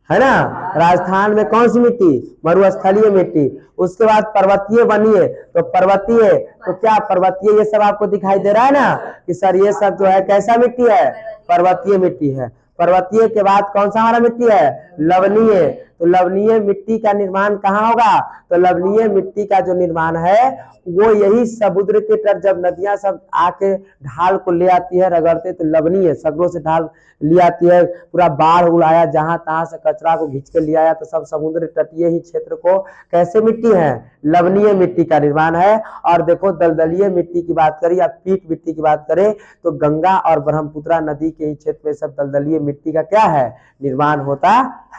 है ना? राजस्थान में कौन सी मिट्टी? मरुस्थलीय मिट्टी। उसके बाद पर्वतीय बनिए, तो पर्वतीय, तो क्या पर्वतीय ये सब आपको दिखाई दे रहा है ना कि सर ये सब जो है कैसा मिट्टी है? पर्वतीय मिट्टी है। पर्वतीय के बाद कौन सा हमारा मिट्टी है? लवणीय। तो लवणीय मिट्टी का निर्माण कहाँ होगा? तो लवणीय मिट्टी का जो निर्माण है, वो यही समुद्र के तट, जब नदियां सब आके ढाल को ले आती है, रगड़ते, तो लवणीय सगरों से ढाल ले आती है, पूरा बाढ़ उड़ाया, जहां तहां से कचरा को खींच के ले आया, तो सब समुद्र तटीय ही क्षेत्र को कैसे मिट्टी है? लवणीय मिट्टी का निर्माण है। और देखो, दलदलीय मिट्टी की बात करें या पीट मिट्टी की बात करें, तो गंगा और ब्रह्मपुत्रा नदी के ही क्षेत्र में सब दलदलीय मिट्टी का क्या है? निर्माण होता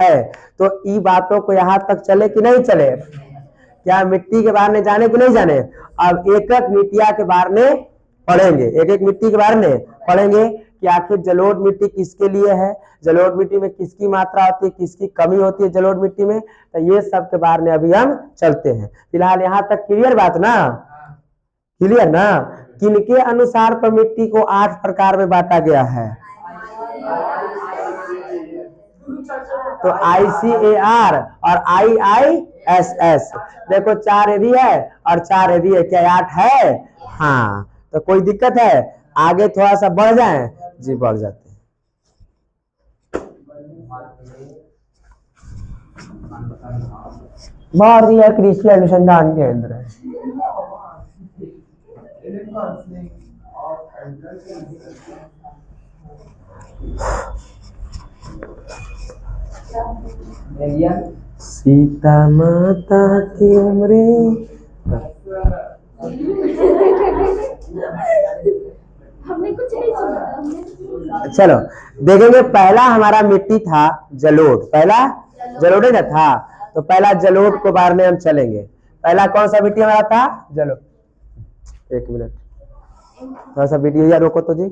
है। तो ये बातों को यहाँ तक चले कि नहीं चले? क्या मिट्टी के बारे में जाने कि नहीं जाने? अब एक एक मिट्टिया के बारे में पढ़ेंगे, एक एक मिट्टी के बारे में पढ़ेंगे कि आखिर जलोढ़ मिट्टी किसके लिए है, जलोढ़ मिट्टी में किसकी मात्रा होती है, किसकी कमी होती है जलोढ़ मिट्टी में, तो ये सब के बारे में अभी हम चलते हैं। फिलहाल यहाँ तक क्लियर बात ना? क्लियर ना? किनके अनुसार पर मिट्टी को 8 प्रकार में बांटा गया है? तो ICAR और IISS। देखो 4 भी है और 4 भी है, क्या 8 है? हाँ, तो कोई दिक्कत है? आगे थोड़ा सा बढ़ जाए जी, बढ़ जाते हैं। भारतीय कृषि अनुसंधान केंद्र सीता माता की उम्र। हमने कुछ नहीं सुना। चलो देखेंगे, पहला हमारा मिट्टी था जलोढ़। पहला जलोढ़ ही ना था, तो पहला जलोढ़ को बारने हम चलेंगे। पहला कौन सा मिट्टी हमारा था? जलोढ़। एक मिनट, थोड़ा सा वीडियो या रोको तो जी,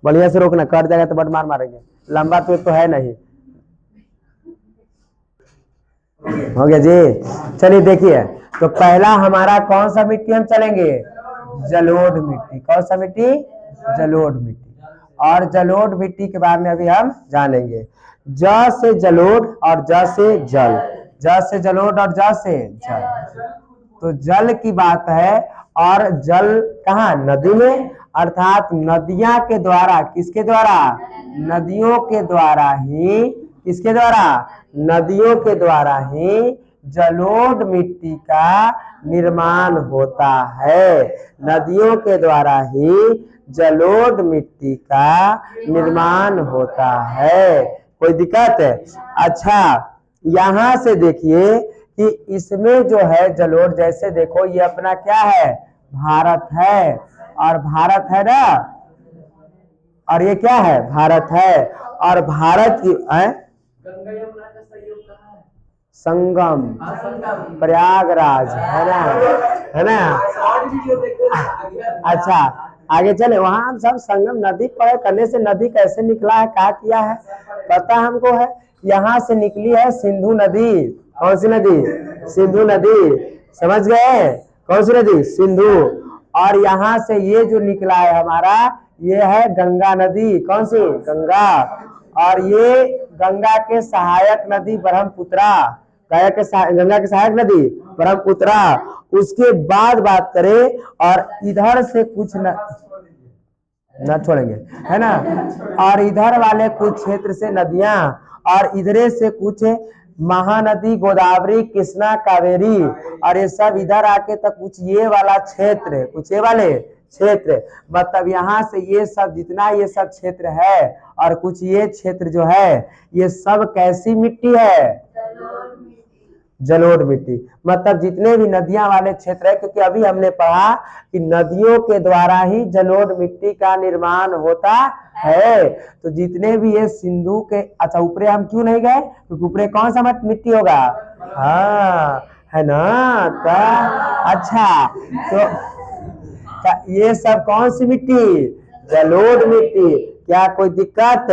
बढ़िया से रोकना, कट जाएगा तो बट मार मारेंगे। लंबा तो है नहीं। हो गया जी। चलिए देखिए, तो पहला हमारा कौन सा मिट्टी हम चलेंगे? जलोढ़ मिट्टी। कौन सा मिट्टी? जलोढ़ मिट्टी। और जलोढ़ मिट्टी के बारे में अभी हम जानेंगे। ज से जलोढ़ और ज से जल। ज से जलोढ़ और ज से जल। तो जल की बात है, और जल कहाँ? नदी में, अर्थात नदियां के द्वारा। किसके द्वारा? नदियों के द्वारा ही। किसके द्वारा? नदियों के द्वारा ही जलोढ़ मिट्टी का निर्माण होता है। नदियों के द्वारा ही जलोढ़ मिट्टी का निर्माण होता है। कोई दिक्कत है? अच्छा, यहाँ से देखिए कि इसमें जो है जलोढ़, जैसे देखो ये अपना क्या है? भारत है। और भारत है ना, और ये क्या है? भारत है। और भारत की गंगा यमुना का सहयोग कहाँ है? संगम संगम। प्रयागराज है ना, है ना। शॉर्ट वीडियो देखो ना। अच्छा आगे चले, वहां हम सब संगम नदी पर करने से नदी कैसे निकला है, क्या किया है, पता हमको है। यहाँ से निकली है सिंधु नदी। कौन सी नदी? सिंधु नदी। समझ गए? कौन सी नदी? सिंधु। और यहाँ से ये जो निकला है हमारा, ये है गंगा नदी। कौन सी? गंगा। और ये गंगा के सहायक नदी ब्रह्मपुत्रा। गंगा के सहायक नदी ब्रह्मपुत्रा। उसके बाद बात करें, और इधर से कुछ न छोड़ेंगे, है ना। और इधर वाले कुछ क्षेत्र से नदियां, और इधरे से कुछ महानदी, गोदावरी, कृष्णा, कावेरी, और ये सब इधर आके तक कुछ ये वाला क्षेत्र, कुछ ये वाले क्षेत्र, मतलब यहाँ से ये सब जितना ये सब क्षेत्र है, और कुछ ये क्षेत्र जो है, ये सब कैसी मिट्टी है? जलोढ़ मिट्टी। मतलब जितने भी नदियां वाले क्षेत्र है, क्योंकि अभी हमने पढ़ा कि नदियों के द्वारा ही जलोढ़ मिट्टी का निर्माण होता है। तो जितने भी ये सिंधु के, अच्छा ऊपरे हम क्यों नहीं गए? क्योंकि ऊपरे कौन सा मिट्टी होगा? हाँ, है ना। अच्छा, तो ये सब कौन सी मिट्टी? जलोढ़ मिट्टी। क्या कोई दिक्कत?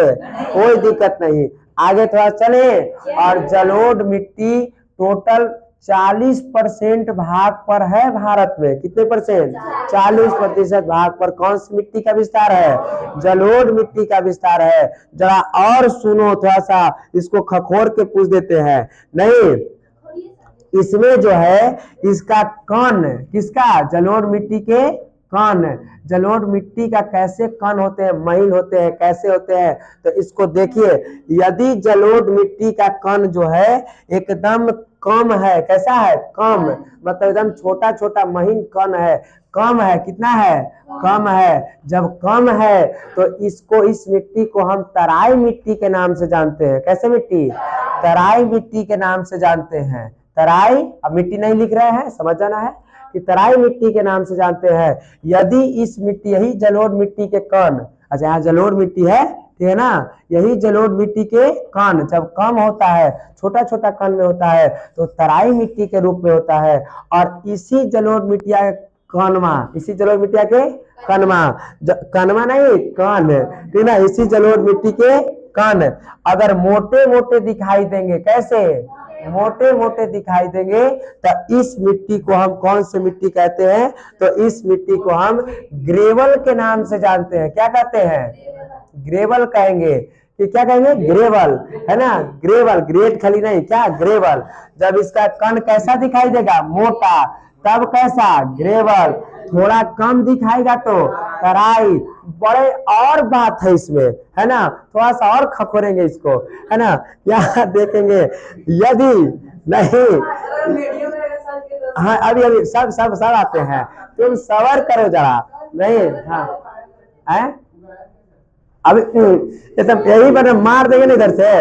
कोई दिक्कत नहीं। आगे थोड़ा चले, और जलोढ़ मिट्टी टोटल 40% भाग पर है भारत में। कितने परसेंट? 40% भाग पर कौन सी मिट्टी का विस्तार है? जलोढ़ मिट्टी का विस्तार है। जरा और सुनो, थोड़ा सा इसको खखोर के पूछ देते हैं। नहीं, इसमें जो है इसका कण, किसका? जलोढ़ मिट्टी के कण। जलोढ़ मिट्टी का कैसे कण होते हैं, महीन होते हैं, कैसे होते हैं? तो इसको देखिए, यदि जलोढ़ मिट्टी का कण जो है एकदम कम है, कैसा है? कम, मतलब एकदम छोटा छोटा महीन कण है, कम है। कितना है? कम है। जब कम है तो इसको, इस मिट्टी को हम तराई मिट्टी के नाम से जानते हैं। कैसे मिट्टी? तराई मिट्टी के नाम से जानते हैं। तराई, अब मिट्टी नहीं लिख रहे हैं, समझ जाना है कि तराई मिट्टी के नाम से जानते हैं। यदि इस मिट्टी, यही जलोढ़ मिट्टी के कण, अच्छा यहाँ जलोढ़ मिट्टी है, ठीक है ना, यही जलोढ़ मिट्टी के कण जब कम होता है, छोटा छोटा कण में होता है, तो तराई मिट्टी के रूप में होता है। और इसी जलोढ़ मिट्टिया कणवा, इसी जलोढ़ मिट्टिया के कणवा, कणवा नहीं कण, ठीक ना, इसी जलोढ़ मिट्टी के कण अगर मोटे मोटे दिखाई देंगे, कैसे? मोटे मोटे दिखाई देंगे, तो इस मिट्टी को हम कौन सी मिट्टी कहते हैं? तो इस मिट्टी को हम ग्रेवल के नाम से जानते हैं। क्या कहते हैं? ग्रेवल कहेंगे। कि क्या कहेंगे? ग्रेवल, है ना। ग्रेवल, ग्रेट खाली नहीं, क्या? ग्रेवल। जब इसका कण कैसा दिखाई देगा? मोटा, तब कैसा? ग्रेवल। थोड़ा कम दिखाएगा तो तराई। बड़े और बात है इसमें, है ना, थोड़ा सा और खखोरेंगे इसको, है ना। यहाँ देखेंगे, यदि नहीं, हाँ अभी अभी सब सब सब आते हैं, तुम सबर करो जरा। नहीं हाँ है अभी ये सब यही पर मार देंगे ना इधर से,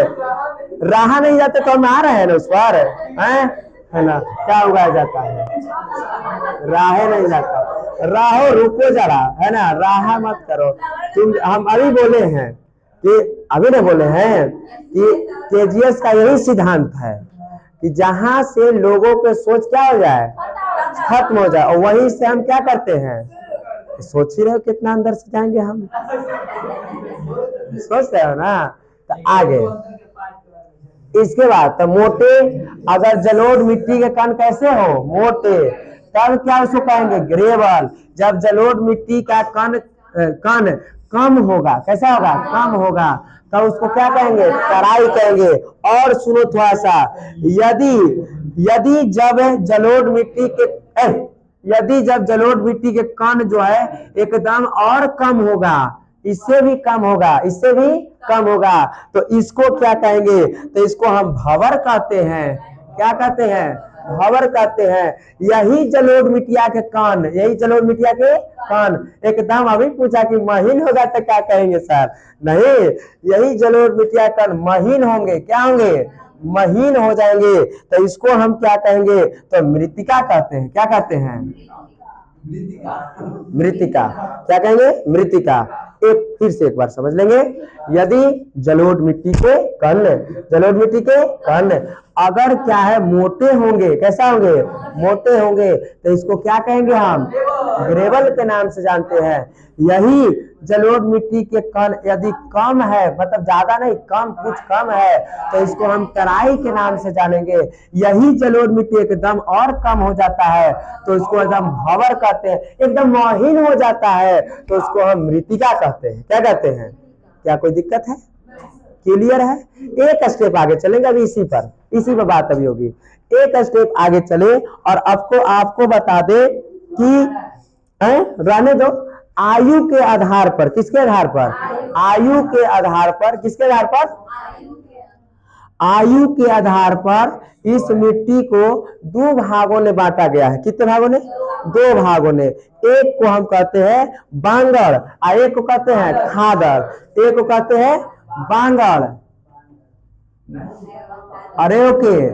रहा नहीं जाते तो हम आ रहे हैं ना उस पर, है ना, क्या उगाया जाता है, राहे नहीं जाता, राहो रुको जरा, है ना, राहा मत करो तुम। हम अभी बोले हैं कि अभी ना बोले हैं कि केजीएस का यही सिद्धांत है कि जहां से लोगों के सोच क्या हो जाए, खत्म हो जाए, और वहीं से हम क्या करते हैं, सोच ही रहे हो कितना अंदर से जाएंगे हम, सोच रहे हो ना। तो आगे इसके बाद तो मोटे, अगर जलोढ़ मिट्टी के कण कैसे हो, मोटे, तब क्या उसको कहेंगे, ग्रेवल। जब जलोढ़ मिट्टी का कण कण कम होगा, कैसा होगा, कम होगा, तो उसको क्या कहेंगे, तराई कहेंगे। और सुनो थोड़ा सा, यदि यदि जब जलोढ़ मिट्टी के यदि जब जलोढ़ मिट्टी के कण जो है एकदम और कम होगा, इससे भी कम होगा, इससे भी कम होगा, तो इसको क्या कहेंगे, तो इसको हम भंवर कहते हैं। क्या कहते हैं, भंवर कहते हैं। यही जलोढ़ मिट्टिया के कण, यही जलोढ़ मिट्टिया के कण एकदम, अभी पूछा कि महीन होगा तो क्या कहेंगे सर, नहीं, यही जलोढ़ मिट्टिया कण महीन होंगे, क्या होंगे, महीन हो जाएंगे, तो इसको हम क्या कहेंगे, तो मृत्तिका कहते हैं। क्या कहते हैं, मृत्तिका। क्या कहेंगे, मृत्तिका। एक फिर से एक बार समझ लेंगे, यदि जलोढ़ मिट्टी के कण, जलोढ़ मिट्टी के कण अगर क्या है, मोटे होंगे, कैसा होंगे, मोटे होंगे, तो इसको क्या कहेंगे हम, ग्रेवल के नाम से जानते हैं। यही जलोढ़ मिट्टी के कण यदि कम है, मतलब ज्यादा नहीं, कम, कुछ कम है, तो इसको हम तराई के नाम से जानेंगे। यही जलोढ़ मिट्टी एकदम और कम हो जाता है, तो इसको एकदम भंवर कहते हैं, एकदम महीन हो जाता है, तो उसको हम मृत्तिका कहते हैं। क्या कहते हैं, क्या कोई दिक्कत है, क्लियर है। एक स्टेप आगे चलेंगे अभी इसी पर बात अभी होगी। एक स्टेप आगे चले और आपको बता दे कि रहने दो, आयु के आधार पर, किसके आधार पर, आयु के आधार पर, किसके आधार पर, आयु के आधार पर इस मिट्टी को दो भागों में बांटा गया है। कितने भागों ने, दो भागों ने। एक को हम कहते हैं बांगड़ और एक को कहते हैं खादर। एक को कहते हैं बांगड़, अरे ओके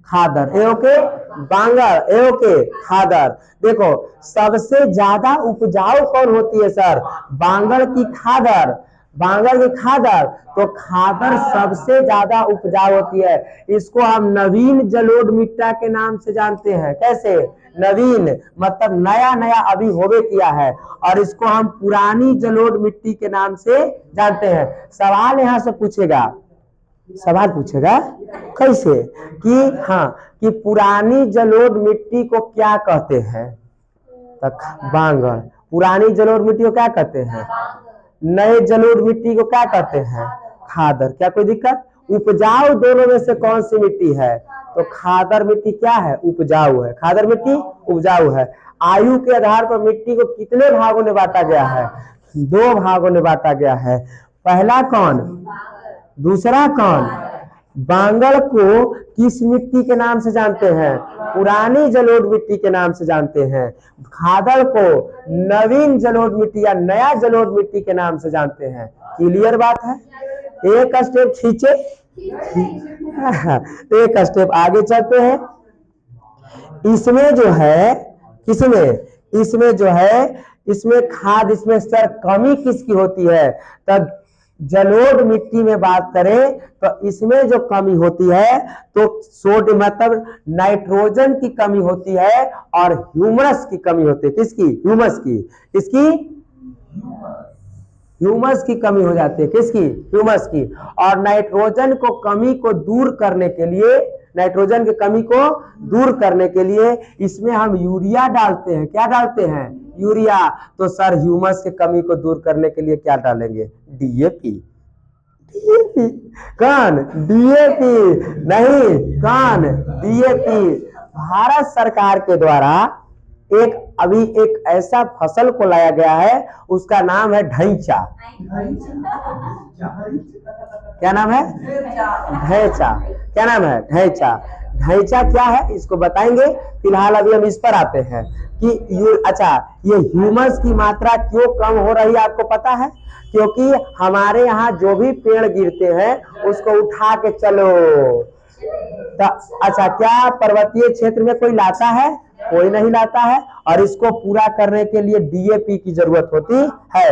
खादर, एओके बांगड़, एओके खादर। देखो सबसे ज्यादा उपजाऊ कौन होती है सर, बांगड़ की खादर, बांगड़ की खादर। तो खादर सबसे ज्यादा उपजाऊ होती है। इसको हम नवीन जलोढ़ मिट्टी के नाम से जानते हैं। कैसे, नवीन मतलब नया नया अभी होवे किया है, और इसको हम पुरानी जलोढ़ मिट्टी के नाम से जानते हैं। सवाल यहाँ से पूछेगा, सवाल पूछेगा कैसे कि हाँ, कि पुरानी जलोढ़ मिट्टी को क्या कहते हैं, तो बांगड़। पुरानी जलोढ़ मिट्टी को क्या कहते हैं, नए जलोढ़ मिट्टी को क्या कहते हैं, खादर। क्या कोई दिक्कत, उपजाऊ दोनों में से कौन सी मिट्टी है, तो खादर मिट्टी क्या है, उपजाऊ है, खादर मिट्टी उपजाऊ है। आयु के आधार पर मिट्टी को कितने भागों में बांटा गया है, दो भागों में बांटा गया है। पहला कौन, दूसरा कौन, बांगड़ को किस मिट्टी के नाम से जानते हैं, पुरानी जलोढ़ मिट्टी के नाम से जानते हैं। खादर को नवीन जलोढ़ मिट्टी या नया जलोढ़ मिट्टी के नाम से जानते हैं। क्लियर बात है। एक स्टेप खींचे, एक स्टेप आगे चलते हैं। इसमें जो है, किसमें, इसमें जो है, इसमें खाद, इसमें सर कमी किसकी होती है, तब जलोढ़ मिट्टी में बात करें तो इसमें जो कमी होती है, तो सोडियम मतलब नाइट्रोजन की कमी होती है और ह्यूमस की कमी होती है। किसकी, ह्यूमस की, इसकी ह्यूमस की कमी हो जाती है। किसकी, ह्यूमस की। और नाइट्रोजन को कमी को दूर करने के लिए, नाइट्रोजन की कमी को दूर करने के लिए इसमें हम यूरिया डालते हैं। क्या डालते हैं, यूरिया। तो सर ह्यूमस की कमी को दूर करने के लिए क्या डालेंगे, डीएपी। डीएपी कौन, डीएपी नहीं, कौन, डीएपी। भारत सरकार के द्वारा अभी एक ऐसा फसल को लाया गया है, उसका नाम है ढैंचा। क्या नाम है, ढैंचा। क्या नाम है, ढैंचा। ढांचा क्या है इसको बताएंगे। फिलहाल अभी हम इस पर आते हैं कि ये ह्यूमस की मात्रा क्यों कम हो रही है आपको पता है? क्योंकि हमारे यहाँ जो भी पेड़ गिरते हैं उसको उठा के चलो। तो अच्छा, क्या पर्वतीय क्षेत्र में कोई लाता है? कोई नहीं लाता है, और इसको पूरा करने के लिए डीएपी की जरूरत होती है।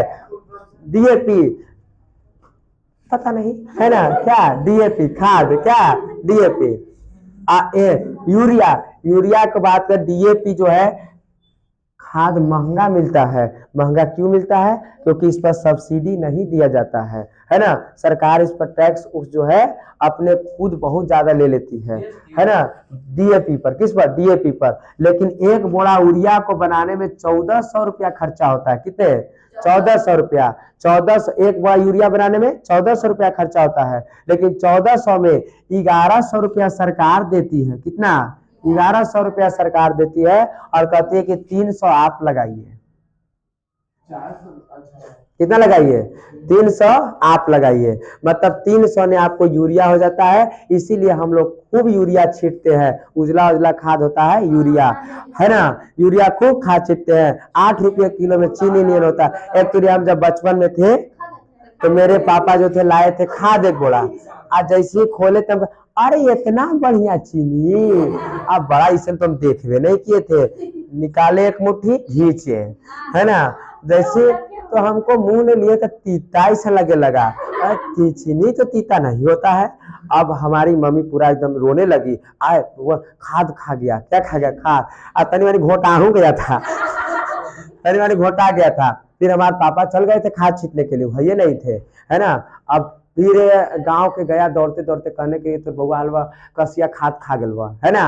डीएपी पता नहीं है ना क्या? डीएपी खाद, क्या डीएपी? यूरिया की बात कर, डीएपी जो है खाद महंगा मिलता है। महंगा क्यों मिलता है? क्योंकि इस पर सब्सिडी नहीं दिया जाता है ना। सरकार इस पर टैक्स जो है अपने खुद बहुत ज्यादा ले लेती है ना। डीएपी पर, किस पर? डीएपी पर। लेकिन एक बोरा यूरिया को बनाने में 1400 रुपया खर्चा होता है। कितने? 1400 रुपया। 1400, एक बोरा यूरिया बनाने में 1400 रुपया खर्चा होता है, लेकिन 1400 में 1100 रुपया सरकार देती है। कितना? 1100 रुपया सरकार देती है, और कहती है कि 300 आप लगाइए। कितना लगाइए? 300 आप लगाइए। मतलब 300 में आपको यूरिया हो जाता है। इसीलिए हम लोग खूब यूरिया छींटते हैं। उजला उजला खाद होता है यूरिया, है ना। यूरिया खूब खाद छींटते हैं। 8 रुपये किलो में चीनी नहीं होता। एक्चुअली हम जब बचपन में थे तो मेरे पापा जो थे लाए थे खाद एक बोरा। आज जैसे ही खोले तब अरे इतना बढ़िया चीनी, अब बड़ा इसे तो हम देखवे नहीं किए थे। निकाले एक मुट्ठी, घींचे, है ना। जैसे तो हमको मुंह में लिए तो तीता ऐसा लगे लगा। चीनी तो तीता नहीं होता है। अब हमारी मम्मी पूरा एकदम रोने लगी। आए वो खाद खा गया। क्या खा गया? खाद। तनी वाली घोटाहू गया था। तनी वाली घोटा गया था। फिर हमारे पापा चल गए थे खाद छींटने के लिए, भैया नहीं थे, है ना। अब फिर गांव के गया दौड़ते दौड़ते, कहने के तो बउआ हलवा कसिया खाद खा गलवा, है ना।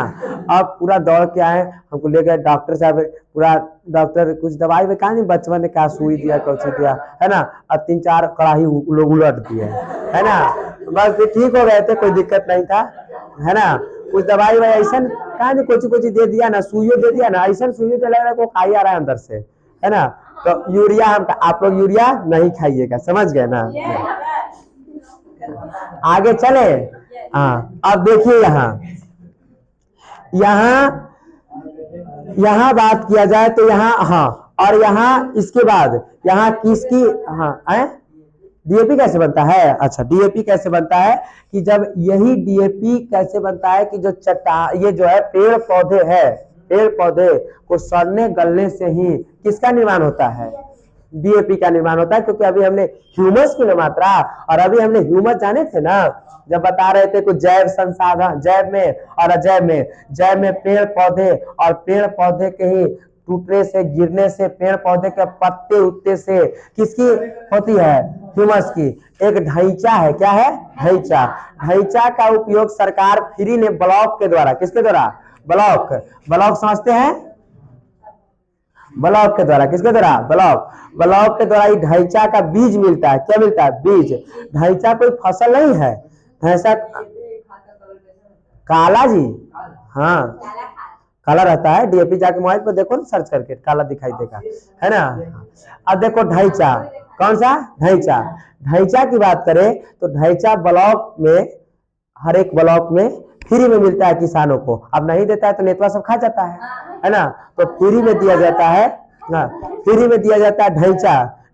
अब पूरा दौड़ के आए, हमको ले गए डॉक्टर साहब। पूरा डॉक्टर कुछ दवाई में कहा नहीं, बचपन ने क्या सुई दिया, कौची दिया, है ना। अब 3-4 कड़ाही लोग उलट दिए, है ना। बस फिर ठीक हो गए थे, कोई दिक्कत नहीं था, है ना। कुछ दवाई वाई ऐसा कहा नहीं, कुछ दे दिया ना, सुइयो दे दिया ना, ऐसा सुइयो दे लग रहा है को खाई आ रहा है अंदर से, है ना। तो यूरिया आप लोग यूरिया नहीं खाइएगा, समझ गए ना। आगे चले। हाँ, अब देखिए यहाँ बात किया जाए तो यहाँ, हाँ, और यहाँ इसके बाद यहाँ किसकी, हाँ, डीएपी कैसे बनता है? अच्छा, डीएपी कैसे बनता है कि जब यही डीएपी कैसे बनता है कि जो ये जो है पेड़ पौधे है, पेड़ पौधे को सड़ने गलने से ही किसका निर्माण होता है? डीएपी का निर्माण होता है। क्योंकि अभी हमने ह्यूमस की मात्रा, और अभी हमने ह्यूमस जाने थे ना, जब बता रहे थे कुछ जैव संसाधन, जैव में और अजैव में। जैव में पेड़ पौधे, और पेड़ पौधे के ही टूटने से, गिरने से, पेड़ पौधे के पत्ते उत्ते से किसकी होती है? ह्यूमस की। एक ढांचा है, क्या है? ढांचा। ढांचा का उपयोग सरकार फ्री ने ब्लॉक के द्वारा, किसके द्वारा? ब्लॉक समझते हैं? ब्लॉक के द्वारा, किसके द्वारा? ब्लॉक के द्वारा ढांचा का बीज मिलता है। क्या मिलता है? बीज। ढांचा कोई फसल नहीं है। ढांचा काला जी, हाँ, काला रहता है। डीएपी जाके मोबाइल पर देखो ना, सर्च करके, काला दिखाई देगा, है ना। अब देखो ढांचा, कौन सा? ढांचा की बात करें तो ढांचा ब्लॉक में, हर एक ब्लॉक में फ्री में मिलता है किसानों को। अब नहीं देता है तो नेतवा सब खा जाता है ना। तो फ्री में दिया जाता है, फ्री में दिया जाता है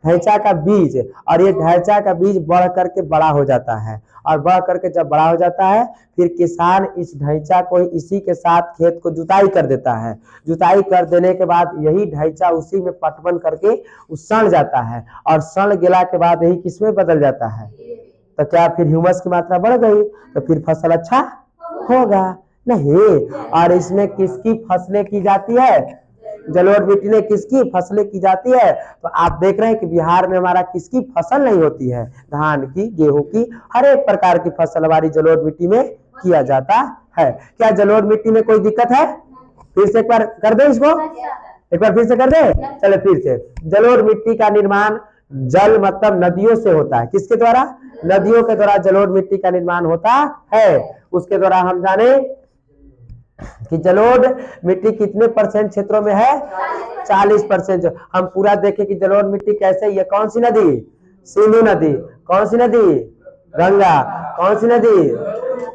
ढांचा का बीज। और ये ढांचा का बीज बढ़ करके बड़ा हो जाता है, और बढ़ करके जब बड़ा हो जाता है फिर किसान इस ढांचा को इसी के साथ खेत को जुताई कर देता है। जुताई कर देने के बाद यही ढांचा उसी में पटवन करके सड़ जाता है, और सड़ गिला के बाद यही किसमें बदल जाता है? तो क्या फिर ह्यूमस की मात्रा बढ़ गई? तो फिर फसल अच्छा होगा नहीं। और इसमें किसकी फसलें की जाती है? जलोढ़ मिट्टी में किसकी फसलें की जाती है? तो आप देख रहे हैं कि बिहार में हमारा किसकी फसल नहीं होती है? धान की, गेहूं की, हर एक प्रकार की फसल हमारी जलोढ़ मिट्टी में किया जाता है। क्या जलोढ़ मिट्टी में कोई दिक्कत है? फिर से एक बार कर दे इसको, एक बार फिर से कर दे। चलो फिर से। जलोढ़ मिट्टी का निर्माण जल मतलब नदियों से होता है। किसके द्वारा? नदियों के द्वारा जलोढ़ मिट्टी का निर्माण होता है। उसके द्वारा हम जाने कि जलोढ़ मिट्टी कितने % क्षेत्रों में है? 40%। हम पूरा देखें कि जलोढ़ मिट्टी कैसे, ये कौन सी नदी? सिंधु नदी। कौन सी नदी? गंगा। कौन सी नदी?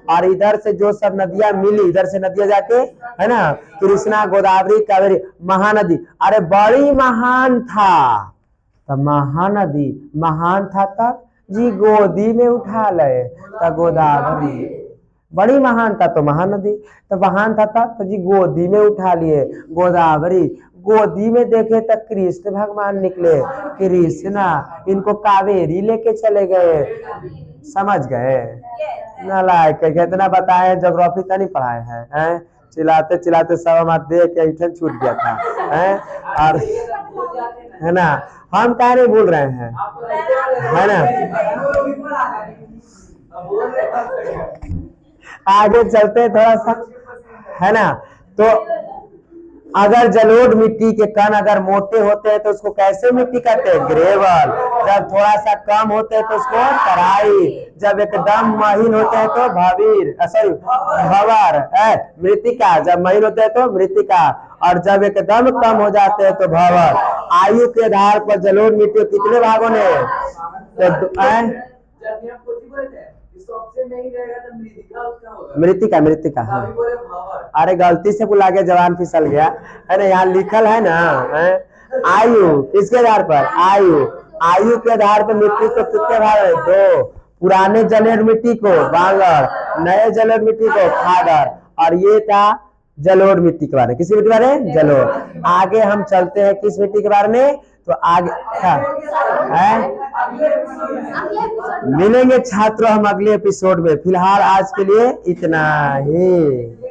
और इधर से जो सब नदियां मिली, इधर से नदियां जाके, है ना, कृष्णा, गोदावरी, कावेरी, महानदी। अरे बड़ी महान था, तो महानदी महान था तब जी गोदी में उठा ले, तो गोदावरी बड़ी महान था तो महानदी, तो महान था तब तो जी गोदी में उठा लिए गोदावरी। गोदी में देखे तो कृष्ण भगवान निकले, कृष्णा इनको कावेरी लेके चले गए। समझ गए? नालायक कितना बताए, ज्योग्राफी तो नहीं पढ़ाए हैं? चिल्लाते चिल्लाते सब हमारा देख के ऐठन छूट गया था, हैं? और है ना, हम क्या नहीं भूल रहे हैं, है ना। आगे चलते थोड़ा सा, है ना। तो अगर जलोढ़ मिट्टी के कण अगर मोटे होते हैं तो उसको कैसे मिट्टी कहते हैं? ग्रेवल। जब थोड़ा सा कम होते हैं तो उसको तराई। जब एकदम महीन होते हैं तो भंवर, मृतिका। जब महीन होते हैं तो मृतिका, और जब एकदम कम हो जाते हैं तो भंवर। आयु के आधार पर जलोढ़ मिट्टी कितने भागों ने? मृतिका, मृतिका। हाँ। अरे गलती से बुला के जवान फिसल गया, है ना। यहाँ लिखल है ना, आयु किसके आधार पर? आयु के आधार पर मिट्टी को कितने भाग है? 2। पुराने जलोढ़ मिट्टी को बांगर, नए जलोढ़ मिट्टी को खादर। और ये था जलोढ़ मिट्टी के बारे में। किसी मिट्टी के बारे में? जलोढ़। आगे हम चलते हैं किस मिट्टी के बारे में, तो आगे है मिलेंगे छात्रों हम अगले एपिसोड में। फिलहाल आज के लिए इतना ही।